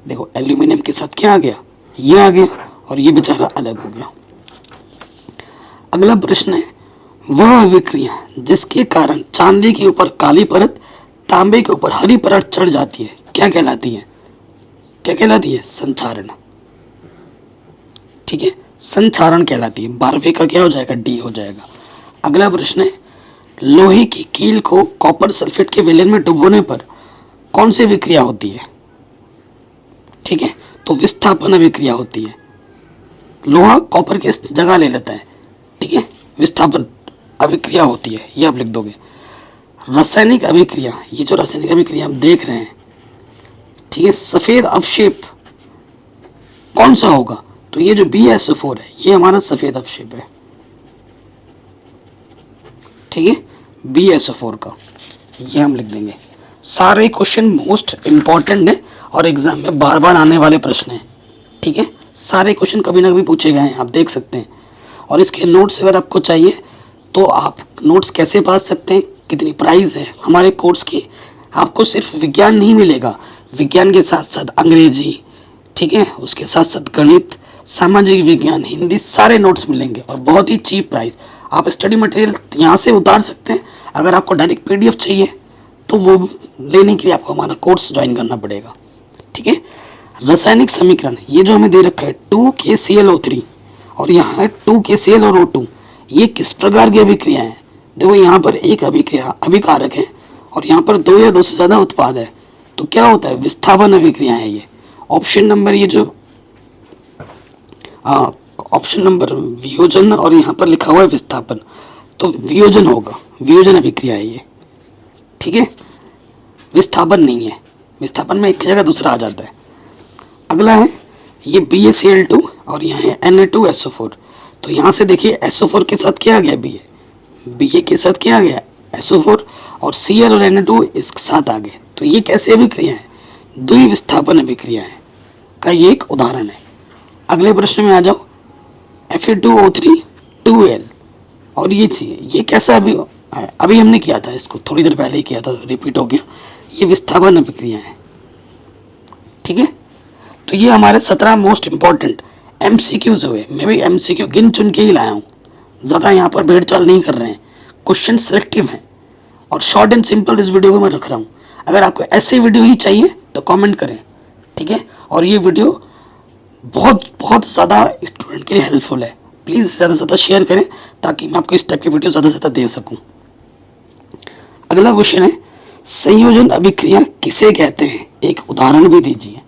देखो, एल्यूमिनियम के साथ क्या आ गया? ये आ गया, और ये बेचारा अलग हो गया। अगला प्रश्न है, वह अभिक्रिया जिसके कारण चांदी के ऊपर काली परत, तांबे के ऊपर हरी परत चढ़ जाती है, क्या कहलाती है? क्या कहलाती है? संचारण। ठीक है, संचारण कहलाती है। 12वें का क्या हो जाएगा? D हो जाएगा। अगला प्रश्न है, लोहे की कील को कॉपर सल्फेट के विलयन में डुबोने पर कौन सी विक्रिया होती है? ठीक है, तो विस्थापन अभिक्रिया होती है। लोहा कॉपर की जगह ले लेता है। ठीक है, विस्थापन अभिक्रिया होती है, ये आप लिख दोगे। रासायनिक अभिक्रिया, ये जो रासायनिक अभिक्रिया हम देख रहे हैं, ठीक है, सफेद अवक्षेप कौन सा होगा? तो ये जो BaSO4 है ये हमारा सफेद अवक्षेप है। ठीक है, BaSO4 का ये हम लिख देंगे। सारे क्वेश्चन मोस्ट इंपॉर्टेंट है और एग्जाम में बार बार आने वाले प्रश्न हैं। ठीक है, सारे क्वेश्चन कभी ना कभी पूछे गए हैं, आप देख सकते हैं। और इसके नोट्स अगर आपको चाहिए तो आप नोट्स कैसे पा सकते हैं, कितनी प्राइस है हमारे कोर्स की? आपको सिर्फ विज्ञान नहीं मिलेगा, विज्ञान के साथ साथ अंग्रेजी, ठीक है, उसके साथ साथ गणित, सामाजिक विज्ञान, हिंदी, सारे नोट्स मिलेंगे और बहुत ही चीप प्राइस। आप स्टडी मटेरियल यहाँ से उतार सकते हैं। अगर आपको डायरेक्ट PDF चाहिए तो वो लेने के लिए आपको हमारा कोर्स ज्वाइन करना पड़ेगा। ठीक है, रासायनिक समीकरण ये जो हमें दे रखा है 2KClO3 और यहाँ है 2KCl और O2। ये किस प्रकार की अभिक्रिया है? देखो यहाँ पर एक अभिकारक है और यहाँ पर 2 या 2 से ज़्यादा उत्पाद है, तो क्या होता है? विस्थापन अभिक्रिया है ये। ऑप्शन नंबर ये जो ऑप्शन नंबर वियोजन और यहाँ पर लिखा हुआ है विस्थापन, तो वियोजन होगा, वियोजन अभिक्रिया है ये। ठीक है, विस्थापन नहीं है, विस्थापन में एक की जगह दूसरा आ जाता है। अगला है ये BaCl2 और यहाँ है Na2SO4। तो यहाँ से देखिए SO4 के साथ क्या आ गया? Ba के साथ क्या आ गया? SO4 और Cl और Na2 इसके साथ आ गए। तो ये कैसी अभिक्रिया है? द्विविस्थापन अभिक्रिया है का ये एक उदाहरण है। अगले प्रश्न में आ जाओ, Fe2O3 2Al और ये कैसा अभी हमने किया था, इसको थोड़ी देर पहले ही किया था, रिपीट हो गया। ये विस्थापन अभिक्रिया है। ठीक है, तो ये हमारे 17 मोस्ट इंपॉर्टेंट MCQs हुए। मैं भी MCQ गिन चुन के ही लाया हूँ, ज़्यादा यहाँ पर भेड़ चाल नहीं कर रहे हैं। क्वेश्चन सिलेक्टिव हैं और शॉर्ट एंड सिंपल इस वीडियो को मैं रख रहा हूँ। अगर आपको ऐसे वीडियो ही चाहिए तो कमेंट करें, ठीक है। और ये वीडियो बहुत बहुत ज़्यादा स्टूडेंट के लिए हेल्पफुल है। प्लीज़ ज़्यादा से ज़्यादा शेयर करें ताकि मैं आपको इस टाइप की वीडियो ज़्यादा से ज़्यादा दे सकूँ। अगला क्वेश्चन है, संयोजन अभिक्रिया किसे कहते हैं? एक उदाहरण भी दीजिए।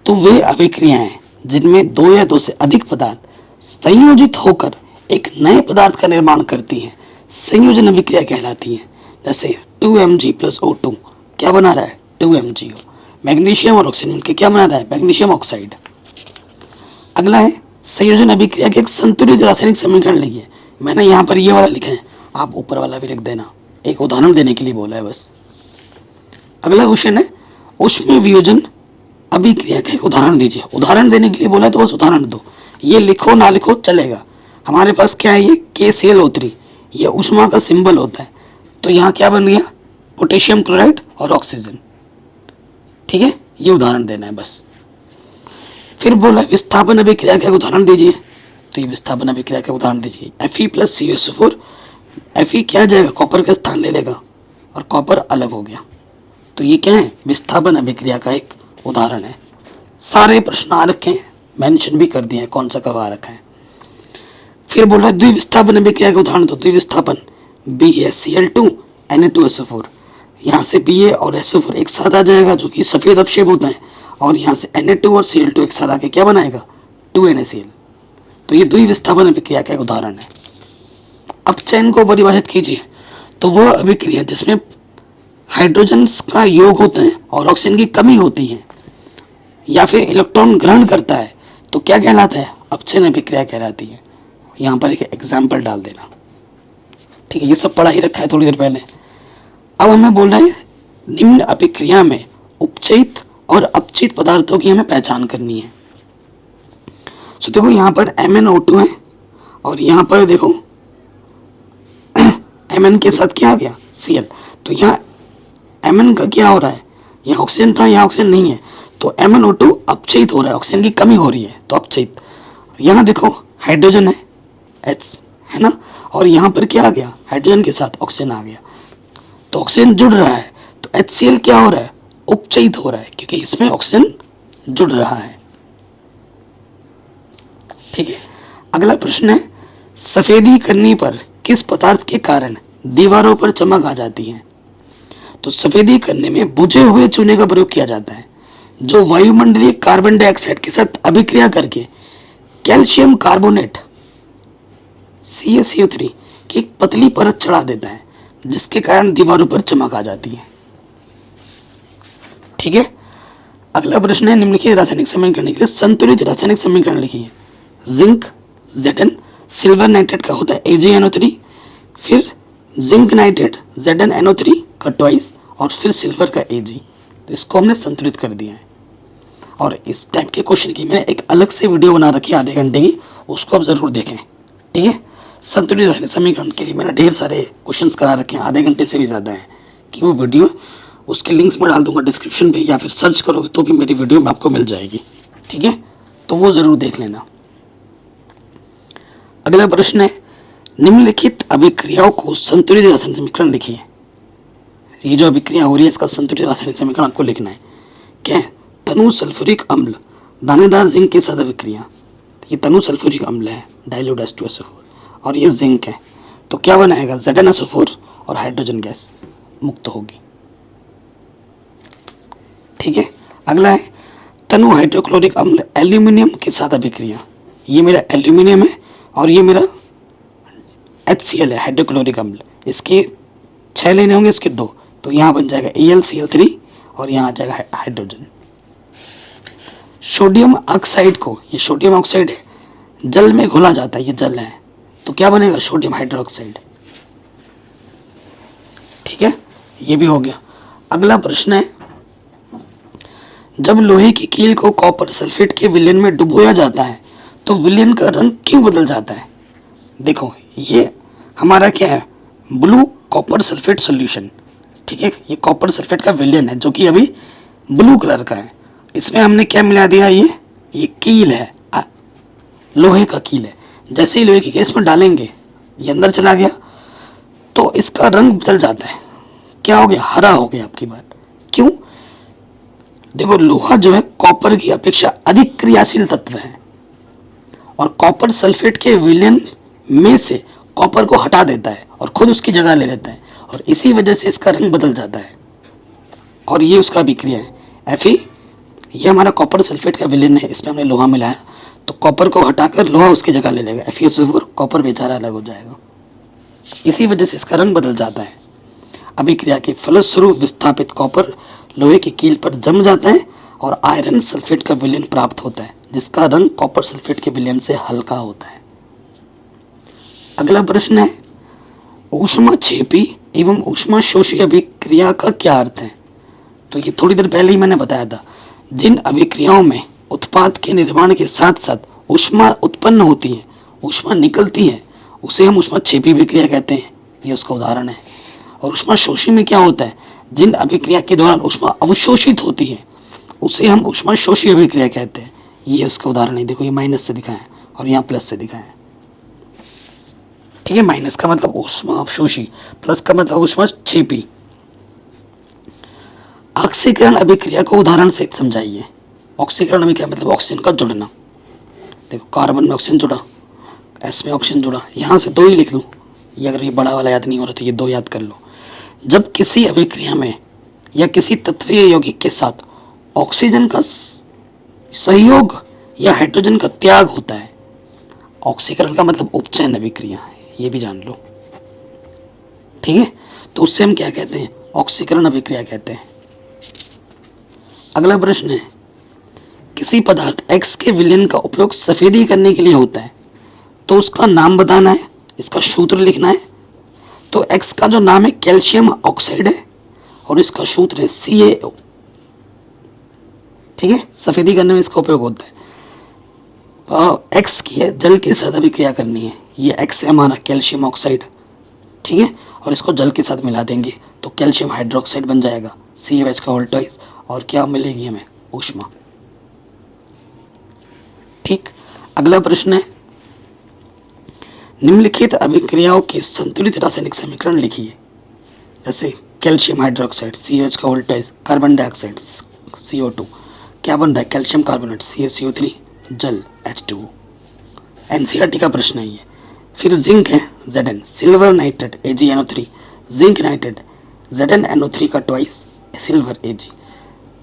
तो वे अभिक्रियाएं जिनमें 2 या 2 से अधिक पदार्थ संयोजित होकर एक नए पदार्थ का निर्माण करती हैं संयोजन अभिक्रिया कहलाती हैं। जैसे 2Mg + O2 क्या बना रहा है? 2MgO। मैग्नीशियम और ऑक्सीजन के क्या बना रहा है? Magnesium oxide. अगला है, संयोजन अभिक्रिया के एक संतुलित रासायनिक समीकरण लिखिए। मैंने यहाँ पर ये वाला लिखा है, आप ऊपर वाला भी लिख देना, एक उदाहरण देने के लिए बोला है बस। अगला क्वेश्चन है, ऊष्मीय वियोजन अभिक्रिया का एक उदाहरण दीजिए। उदाहरण देने के लिए बोला है तो बस उदाहरण दो, ये लिखो ना लिखो चलेगा। हमारे पास क्या है? ये KClO3, ये ऊष्मा का सिंबल होता है। तो यहाँ क्या बन गया? पोटेशियम क्लोराइड और ऑक्सीजन। ठीक है, ये उदाहरण देना है बस। फिर बोला विस्थापन अभिक्रिया का एक उदाहरण दीजिए। तो ये विस्थापन अभिक्रिया का उदाहरण दीजिए। Fe + CuSO4, Fe क्या जाएगा? कॉपर का स्थान ले लेगा और कॉपर अलग हो गया। तो ये क्या है? विस्थापन अभिक्रिया का एक उदाहरण है। सारे प्रश्न आ रखे हैं, मेंशन भी कर दिए हैं कौन सा कब आ रखा है। फिर बोल रहा है द्विविस्थापन अभिक्रिया का उदाहरण दो। द्विविस्थापन BaCl2 Na2SO4, यहाँ से Ba और SO4 एक साथ आ जाएगा जो कि सफ़ेद अपक्षेप होता है, और यहाँ से Na2 और Cl2 एक साथ आके क्या बनाएगा? 2NaCl। तो ये द्विविस्थापन अभिक्रिया का एक उदाहरण है। अपचयन को परिभाषित कीजिए। तो वह अभिक्रिया जिसमें हाइड्रोजन का योग होता है और ऑक्सीजन की कमी होती है, या फिर इलेक्ट्रॉन ग्रहण करता है, तो क्या कहलाता है? अपचयन अभिक्रिया कहलाती है। यहाँ पर एक एग्जाम्पल डाल देना, ठीक है। ये सब पढ़ा ही रखा है थोड़ी देर पहले। अब हमें बोल रहे हैं निम्न अभिक्रिया में उपचयित और अपचयित पदार्थों की हमें पहचान करनी है। तो देखो यहाँ पर MnO2 है और यहाँ पर देखो Mn के साथ क्या आ गया? Cl। तो यहाँ Mn का क्या हो रहा है? यहाँ ऑक्सीजन था, यहाँ ऑक्सीजन नहीं है, तो MnO2 अपचयित हो रहा है, ऑक्सीजन की कमी हो रही है तो अपचयित। यहाँ देखो हाइड्रोजन है H, है ना, और यहाँ पर क्या आ गया? हाइड्रोजन के साथ ऑक्सीजन आ गया, तो ऑक्सीजन जुड़ रहा है, तो HCl क्या हो रहा है? उपचयित हो रहा है, क्योंकि इसमें ऑक्सीजन जुड़ रहा है। ठीक है। अगला प्रश्न है, सफेदी करने पर किस पदार्थ के कारण दीवारों पर चमक आ जाती है? तो सफेदी करने में बुझे हुए चूने का प्रयोग किया जाता है, जो वायुमंडलीय कार्बन डाइऑक्साइड के साथ अभिक्रिया करके कैल्शियम कार्बोनेट CaCO3 की एक पतली परत चढ़ा देता है, जिसके कारण दीवारों पर चमक आ जाती है। ठीक है। अगला प्रश्न है, निम्नलिखित रासायनिक समीकरण के लिए संतुलित रासायनिक समीकरण लिखिए। जिंक Zn, सिल्वर नाइट्रेट का होता है AgNO3, फिर जिंक नाइट्रेट ZnNO3 का ट्वाइस, और फिर सिल्वर का Ag। तो इसको हमने संतुलित कर दिया है। और इस टाइप के क्वेश्चन की मैंने एक अलग से वीडियो बना रखी है आधे घंटे की, उसको आप ज़रूर देखें। ठीक है। संतुलित रासायनिक समीकरण के लिए मैंने ढेर सारे क्वेश्चंस करा रखे हैं, आधे घंटे से भी ज़्यादा है, कि वो वीडियो उसके लिंक्स में डाल दूंगा डिस्क्रिप्शन पे, या फिर सर्च करोगे तो भी मेरी वीडियो में आपको मिल जाएगी। ठीक है, तो वो ज़रूर देख लेना। अगला प्रश्न है, निम्नलिखित अभिक्रियाओं को संतुलित रासायनिक समीकरण लिखिए। ये जो अभिक्रिया हो रही है इसका संतुलित रासायनिक समीकरण आपको लिखना है। क्या है? तनु सल्फ्यूरिक अम्ल दानेदार जिंक के साथ अभिक्रिया। ये तनु सल्फ्यूरिक अम्ल है, डाइल्यूट H2SO4, और ये जिंक है, तो क्या बनाएगा, ZnSO4 और हाइड्रोजन गैस मुक्त होगी। ठीक है, अगला है तनु हाइड्रोक्लोरिक अम्ल एल्यूमिनियम के साथ अभिक्रिया। ये मेरा एल्यूमिनियम है और ये मेरा HCl है, हाइड्रोक्लोरिक अम्ल। इसके 6 लेने होंगे, इसके 2, तो यहाँ बन जाएगा AlCl3 और यहाँ आ जाएगा हाइड्रोजन। सोडियम ऑक्साइड को, ये सोडियम ऑक्साइड है, जल में घोला जाता है, ये जल है, तो क्या बनेगा, सोडियम हाइड्रोक्साइड। ठीक है, ये भी हो गया। अगला प्रश्न है, जब लोहे की कील को कॉपर सल्फेट के विलयन में डुबोया जाता है तो विलयन का रंग क्यों बदल जाता है। देखो ये हमारा क्या है, ब्लू कॉपर सल्फेट सॉल्यूशन। ठीक है, ये कॉपर सल्फेट का विलयन है जो कि अभी ब्लू कलर का है। इसमें हमने क्या मिला दिया, ये कील है, लोहे का कील है। जैसे ही लोहे की कील इसमें डालेंगे, ये अंदर चला गया तो इसका रंग बदल जाता है। क्या हो गया, हरा हो गया। आपकी बात क्यों, देखो लोहा जो है कॉपर की अपेक्षा अधिक क्रियाशील तत्व है और कॉपर सल्फेट के विलयन में से कॉपर को हटा देता है और खुद उसकी जगह ले लेता है, और इसी वजह से इसका रंग बदल जाता है। और ये उसका अभिक्रिया है Fe। ये हमारा कॉपर सल्फेट का विलयन है, इसमें हमने लोहा मिलाया तो कॉपर को हटाकर लोहा उसकी जगह ले लेगा, FeSO4, कॉपर बेचारा अलग हो जाएगा। इसी वजह से इसका रंग बदल जाता है। अभिक्रिया के फलस्वरूप विस्थापित कॉपर लोहे की कील पर जम जाता है और आयरन सल्फेट का विलयन प्राप्त होता है, जिसका रंग कॉपर सल्फेट के विलयन से हल्का होता है। अगला प्रश्न है, ऊष्माक्षेपी एवं ऊष्माशोषी अभिक्रिया का क्या अर्थ है। तो ये थोड़ी देर पहले ही मैंने बताया था, जिन अभिक्रियाओं में उत्पाद के निर्माण के साथ साथ ऊष्मा उत्पन्न होती है, ऊष्मा निकलती है, उसे हम ऊष्माक्षेपी अभिक्रिया कहते हैं। ये उसका उदाहरण है। और ऊष्माशोषी में क्या होता है, जिन अभिक्रिया के दौरान ऊष्मा अवशोषित होती है उसे हम ऊष्माशोषी अभिक्रिया कहते हैं। ये उसका उदाहरण है। देखो ये माइनस से दिखाया है और यहाँ प्लस से दिखाया है। ठीक है, माइनस का मतलब ऊष्मा अवशोषी, प्लस का मतलब ऊष्माक्षेपी। ऑक्सीकरण अभिक्रिया को उदाहरण से समझाइए। ऑक्सीकरण अभिक्रिया मतलब ऑक्सीजन का जुड़ना। देखो कार्बन में ऑक्सीजन जुड़ा, एस में ऑक्सीजन जुड़ा, यहाँ से 2 ही लिख लूँ, ये अगर ये बड़ा वाला याद नहीं हो रहा तो ये 2 याद कर लो। जब किसी अभिक्रिया में या किसी तत्वीय यौगिक के साथ ऑक्सीजन का सहयोग या हाइड्रोजन का त्याग होता है, ऑक्सीकरण का मतलब उपचयन अभिक्रिया है, ये भी जान लो। ठीक है, तो उससे हम क्या कहते हैं, ऑक्सीकरण अभिक्रिया कहते हैं। अगला प्रश्न है, किसी पदार्थ X के विलयन का उपयोग सफेदी करने के लिए होता है तो उसका नाम बताना है, इसका सूत्र लिखना है। तो X का जो नाम है कैल्शियम ऑक्साइड है और इसका सूत्र है CaO। ठीक है, सफेदी करने में इसका उपयोग होता है। X की है जल के साथ अभिक्रिया करनी है, ये X है हमारा कैल्शियम ऑक्साइड। ठीक है, और इसको जल के साथ मिला देंगे तो कैल्शियम हाइड्रोक्साइड बन जाएगा, CaOH का होल ट्वाइस, और क्या मिलेगी हमें, ऊष्मा। ठीक, अगला प्रश्न है, निम्नलिखित अभिक्रियाओं के संतुलित रासायनिक समीकरण लिखिए। जैसे कैल्शियम हाइड्रोक्साइड CaOH का whole twice, carbon dioxide CO2, क्या बन रहा है, कैल्शियम कार्बोनेट CaCO3, जल H2O। NCERT का प्रश्न है ये। फिर जिंक है Zn, silver nitrate AgNO3, zinc nitrate ZnNO3 का ट्वाइस, सिल्वर Ag।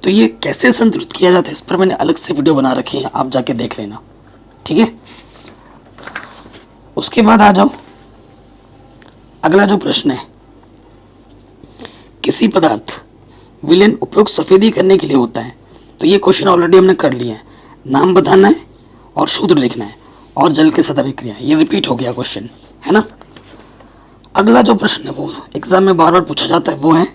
तो ये कैसे संतुलित किया जाता है, इस पर मैंने अलग से वीडियो बना रखी है, आप जाके देख लेना। ठीक है, उसके बाद आ जाओ, अगला जो प्रश्न है, किसी पदार्थ विलयन उपयोग सफेदी करने के लिए होता है। तो ये क्वेश्चन ऑलरेडी हमने कर लिया है, नाम बताना है और सूत्र लिखना है और जल के साथ अभिक्रिया, ये रिपीट हो गया क्वेश्चन, है ना। अगला जो प्रश्न है वो एग्जाम में बार बार पूछा जाता है, वो है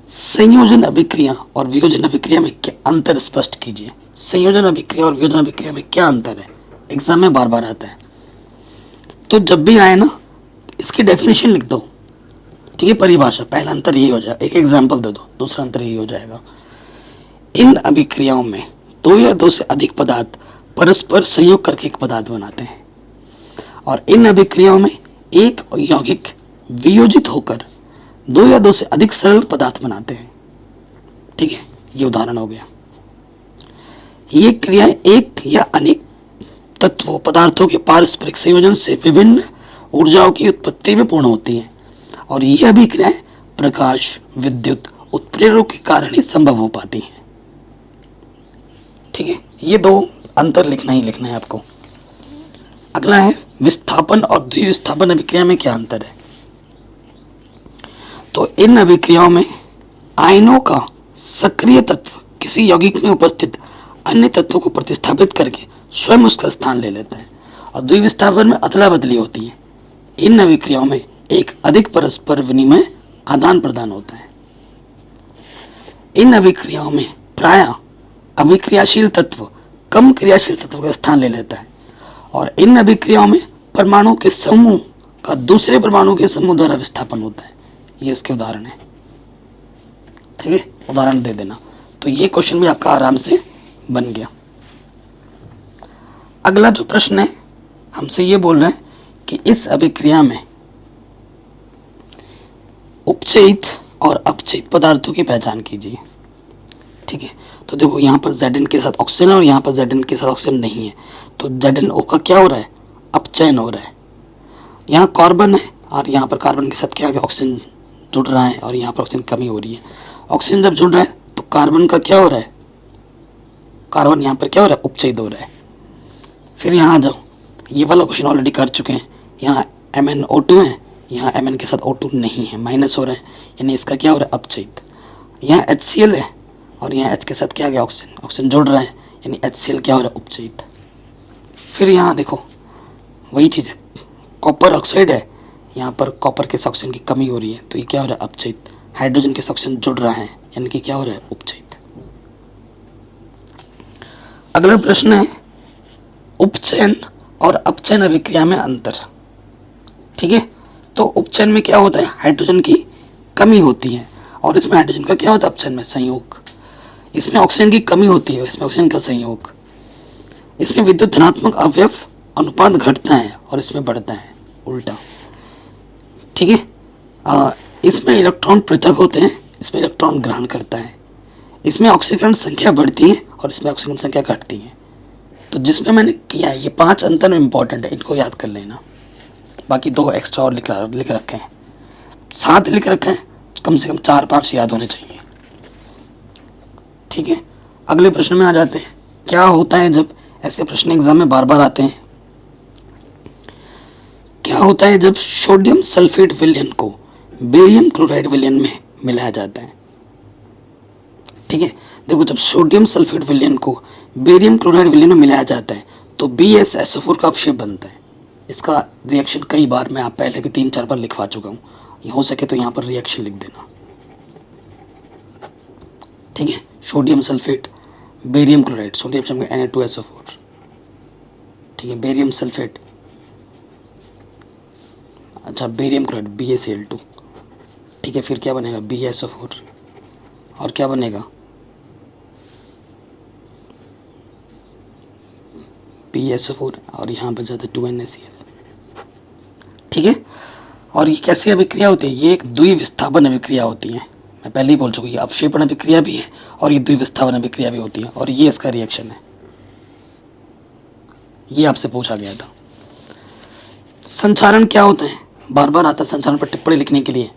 संयोजन अभिक्रिया और वियोजन अभिक्रिया में क्या अंतर स्पष्ट कीजिए। संयोजन अभिक्रिया और वियोजन अभिक्रिया में क्या अंतर है, एग्जाम में बार बार आता है। तो जब भी आए ना, इसकी डेफिनेशन लिख दो। ठीक है, परिभाषा, पहला अंतर यही हो जाएगा, एक एग्जाम्पल दे दो, दूसरा अंतर यही हो जाएगा। इन अभिक्रियाओं में 2 या 2 से अधिक पदार्थ परस्पर संयोग करके एक पदार्थ बनाते हैं, और इन अभिक्रियाओं में एक यौगिक वियोजित होकर 2 या 2 से अधिक सरल पदार्थ बनाते हैं। ठीक है, ये उदाहरण हो गया। ये क्रियाएं एक या अनेक तत्वों पदार्थों के पारस्परिक संयोजन से विभिन्न ऊर्जाओं की उत्पत्ति में पूर्ण होती हैं और ये अभिक्रियाएं प्रकाश, विद्युत उत्प्रेरक के कारण ही संभव हो पाती हैं। ठीक है, ये दो अंतर लिखना ही लिखना है आपको। अगला है विस्थापन और द्विविस्थापन अभिक्रिया में क्या अंतर है। तो इन अभिक्रियाओं में आयनों का सक्रिय तत्व किसी यौगिक में उपस्थित अन्य तत्वों को प्रतिस्थापित करके स्वयं उसका स्थान ले लेता है और द्विविस्थापन में अदला बदली होती है। इन अभिक्रियाओं में एक अधिक परस्पर विनिमय आदान प्रदान होता है। इन अभिक्रियाओं में प्रायः अभिक्रियाशील तत्व कम क्रियाशील तत्व का स्थान ले लेता है और इन अभिक्रियाओं में परमाणु के समूह का दूसरे परमाणु के समूह द्वारा विस्थापन होता है। ये इसके उदाहरण है। ठीक है, उदाहरण दे देना। तो ये क्वेश्चन भी आपका आराम से बन गया। अगला जो प्रश्न है हमसे ये बोल रहे हैं कि इस अभिक्रिया में उपचयित और अपचयित पदार्थों की पहचान कीजिए। ठीक है, तो देखो यहाँ पर Zn के साथ ऑक्सीजन है और यहाँ पर Zn के साथ ऑक्सीजन नहीं है, तो ZnO का क्या हो रहा है, अपचयन हो रहा है। यहाँ कार्बन है और यहाँ पर कार्बन के साथ क्या है, ऑक्सीजन जुड़ रहा है और यहाँ पर ऑक्सीजन कमी हो रही है। ऑक्सीजन जब जुड़ रहा है तो कार्बन का क्या हो रहा है, कार्बन यहाँ पर क्या हो रहा है, उपचयित हो रहा है। फिर यहाँ आ जाओ, ये वाला क्वेश्चन ऑलरेडी कर चुके हैं। यहाँ MnO2 है, यहाँ Mn के साथ O2 नहीं है, माइनस हो रहा है, यानी इसका क्या हो रहा है, अपचयित। यहाँ HCl है और यहाँ H के साथ क्या गया, ऑक्सीजन, ऑक्सीजन जुड़ रहा है, यानी HCl क्या हो रहा है, उपचयित। फिर यहाँ देखो वही चीज़ है, कॉपर ऑक्साइड है, यहाँ पर कॉपर के ऑक्सीजन की कमी हो रही है, तो ये क्या हो रहा है, अपचयित। हाइड्रोजन के ऑक्सीजन जुड़ रहा है, यानी कि क्या हो रहा है, उपचयित। अगला प्रश्न है उपचयन और अपचयन अभिक्रिया में अंतर। ठीक है, तो उपचयन में क्या होता है, हाइड्रोजन की कमी होती है और इसमें हाइड्रोजन का क्या होता है, अपचयन में संयोग। इसमें ऑक्सीजन की कमी होती है, इसमें ऑक्सीजन का संयोग। इसमें विद्युत धनात्मक अवयव अनुपात घटता है और इसमें बढ़ता है, उल्टा। ठीक है, इसमें इलेक्ट्रॉन पृथक होते हैं, इसमें इलेक्ट्रॉन ग्रहण करता है। इसमें ऑक्सीकरण संख्या बढ़ती है और इसमें ऑक्सीकरण संख्या घटती है। तो जिसमें मैंने किया है, ये 5 अंतर में इंपॉर्टेंट है, इनको याद कर लेना। बाकी 2 एक्स्ट्रा और लिख रखे हैं, 7 लिख रखे हैं, कम से कम 4-5 याद होने चाहिए। ठीक है, अगले प्रश्न में आ जाते हैं। क्या होता है जब ऐसे प्रश्न एग्जाम में बार बार आते हैं, क्या होता है जब सोडियम सल्फेट विलयन को बेरियम क्लोराइड विलयन में मिलाया जाता है। ठीक है, देखो जब सोडियम सल्फेट विलयन को बेरियम क्लोराइड विलयन में मिलाया जाता है तो BsSO4 का अपक्षेप बनता है। इसका रिएक्शन कई बार मैं आप पहले भी 3-4 बार लिखवा चुका हूँ, हो सके तो यहाँ पर रिएक्शन लिख देना। ठीक है, sodium sulphate barium chloride, sodium Na2SO4। ठीक है, बेरियम सल्फेट, अच्छा बेरियम क्लोराइड BaCl2। ठीक है, फिर क्या बनेगा, BsO4 और क्या बनेगा, BsO4 और यहाँ पर जाता है 2NaCl। ठीक है, और ये कैसी अभिक्रिया होती है, ये एक द्विविस्थापन अभिक्रिया होती है। मैं पहले ही बोल चुका हूँ, ये अपक्षेपण अभिक्रिया भी है और ये द्विविस्थापन अभिक्रिया भी होती है और ये इसका रिएक्शन है। ये आपसे पूछा गया था। संचारण क्या होता है, बार बार आता है संचारण पर टिप्पणी लिखने के लिए,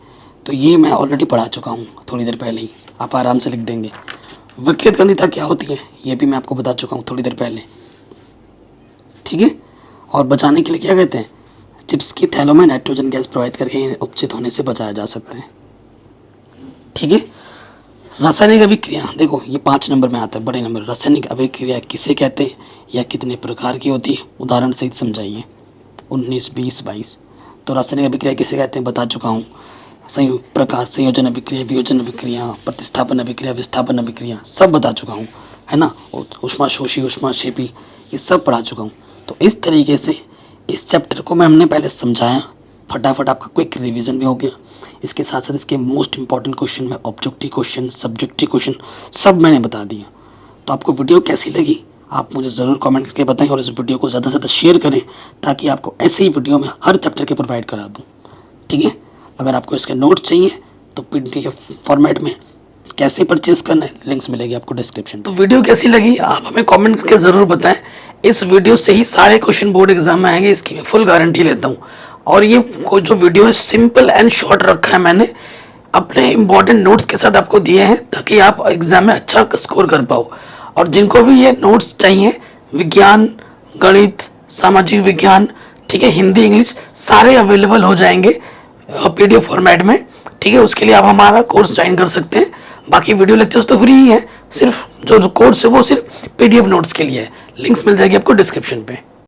तो ये मैं ऑलरेडी पढ़ा चुका हूँ थोड़ी देर पहले ही, आप आराम से लिख देंगे। विकृत गंधिता क्या होती है, ये भी मैं आपको बता चुका हूँ थोड़ी देर पहले। ठीक है, और बचाने के लिए क्या कहते हैं, चिप्स की थैलों में नाइट्रोजन गैस प्रोवाइड करके उपचित होने से बचाया जा सकता है। ठीक है, रासायनिक अभिक्रिया, देखो ये 5 नंबर में आता है, बड़े नंबर। रासायनिक अभिक्रिया किसे कहते हैं या कितने प्रकार की होती है, उदाहरण सहित समझाइए। 19, 20, 22। तो रासायनिक अभिक्रिया किसे कहते हैं बता चुका हूँ। संयुक्त प्रकार, संयोजन अभिक्रिया, वियोजन अभिक्रिया, प्रतिस्थापन अभिक्रिया, विस्थापन अभिक्रिया, सब बता चुका हूँ, है ना। ऊष्माशोषी, ऊष्माक्षेपी, ये सब पढ़ा चुका हूँ। तो इस तरीके से इस चैप्टर को मैं हमने पहले समझाया, फटाफट आपका क्विक रिवीजन भी हो गया। इसके साथ साथ इसके मोस्ट इंपॉर्टेंट क्वेश्चन में ऑब्जेक्टिव क्वेश्चन, सब्जेक्टिव क्वेश्चन सब मैंने बता दिया। तो आपको वीडियो कैसी लगी आप मुझे ज़रूर कमेंट करके बताएं और इस वीडियो को ज़्यादा से ज़्यादा शेयर करें ताकि आपको ऐसे ही वीडियो में हर चैप्टर के प्रोवाइड करा दूँ। ठीक है, अगर आपको इसके नोट्स चाहिए तो PDF फॉर्मेट में कैसे परचेज करना है, लिंक्स मिलेगी आपको डिस्क्रिप्शन। तो वीडियो कैसी लगी आप हमें कमेंट करके ज़रूर बताएं। इस वीडियो से ही सारे क्वेश्चन बोर्ड एग्जाम में आएंगे, इसकी मैं फुल गारंटी लेता हूँ। और ये जो वीडियो है सिंपल एंड शॉर्ट रखा है मैंने, अपने इंपॉर्टेंट नोट्स के साथ आपको दिए हैं ताकि आप एग्जाम में अच्छा स्कोर कर पाओ। और जिनको भी ये नोट्स चाहिए, विज्ञान, गणित, सामाजिक विज्ञान, ठीक है, हिंदी, इंग्लिश, सारे अवेलेबल हो जाएंगे PDF फॉर्मेट में, ठीक है। उसके लिए आप हमारा कोर्स ज्वाइन कर सकते हैं। बाकी वीडियो लेक्चर्स तो फ्री ही है, सिर्फ जो कोर्स है वो सिर्फ PDF नोट्स के लिए है। लिंक्स मिल जाएगी आपको डिस्क्रिप्शन पे।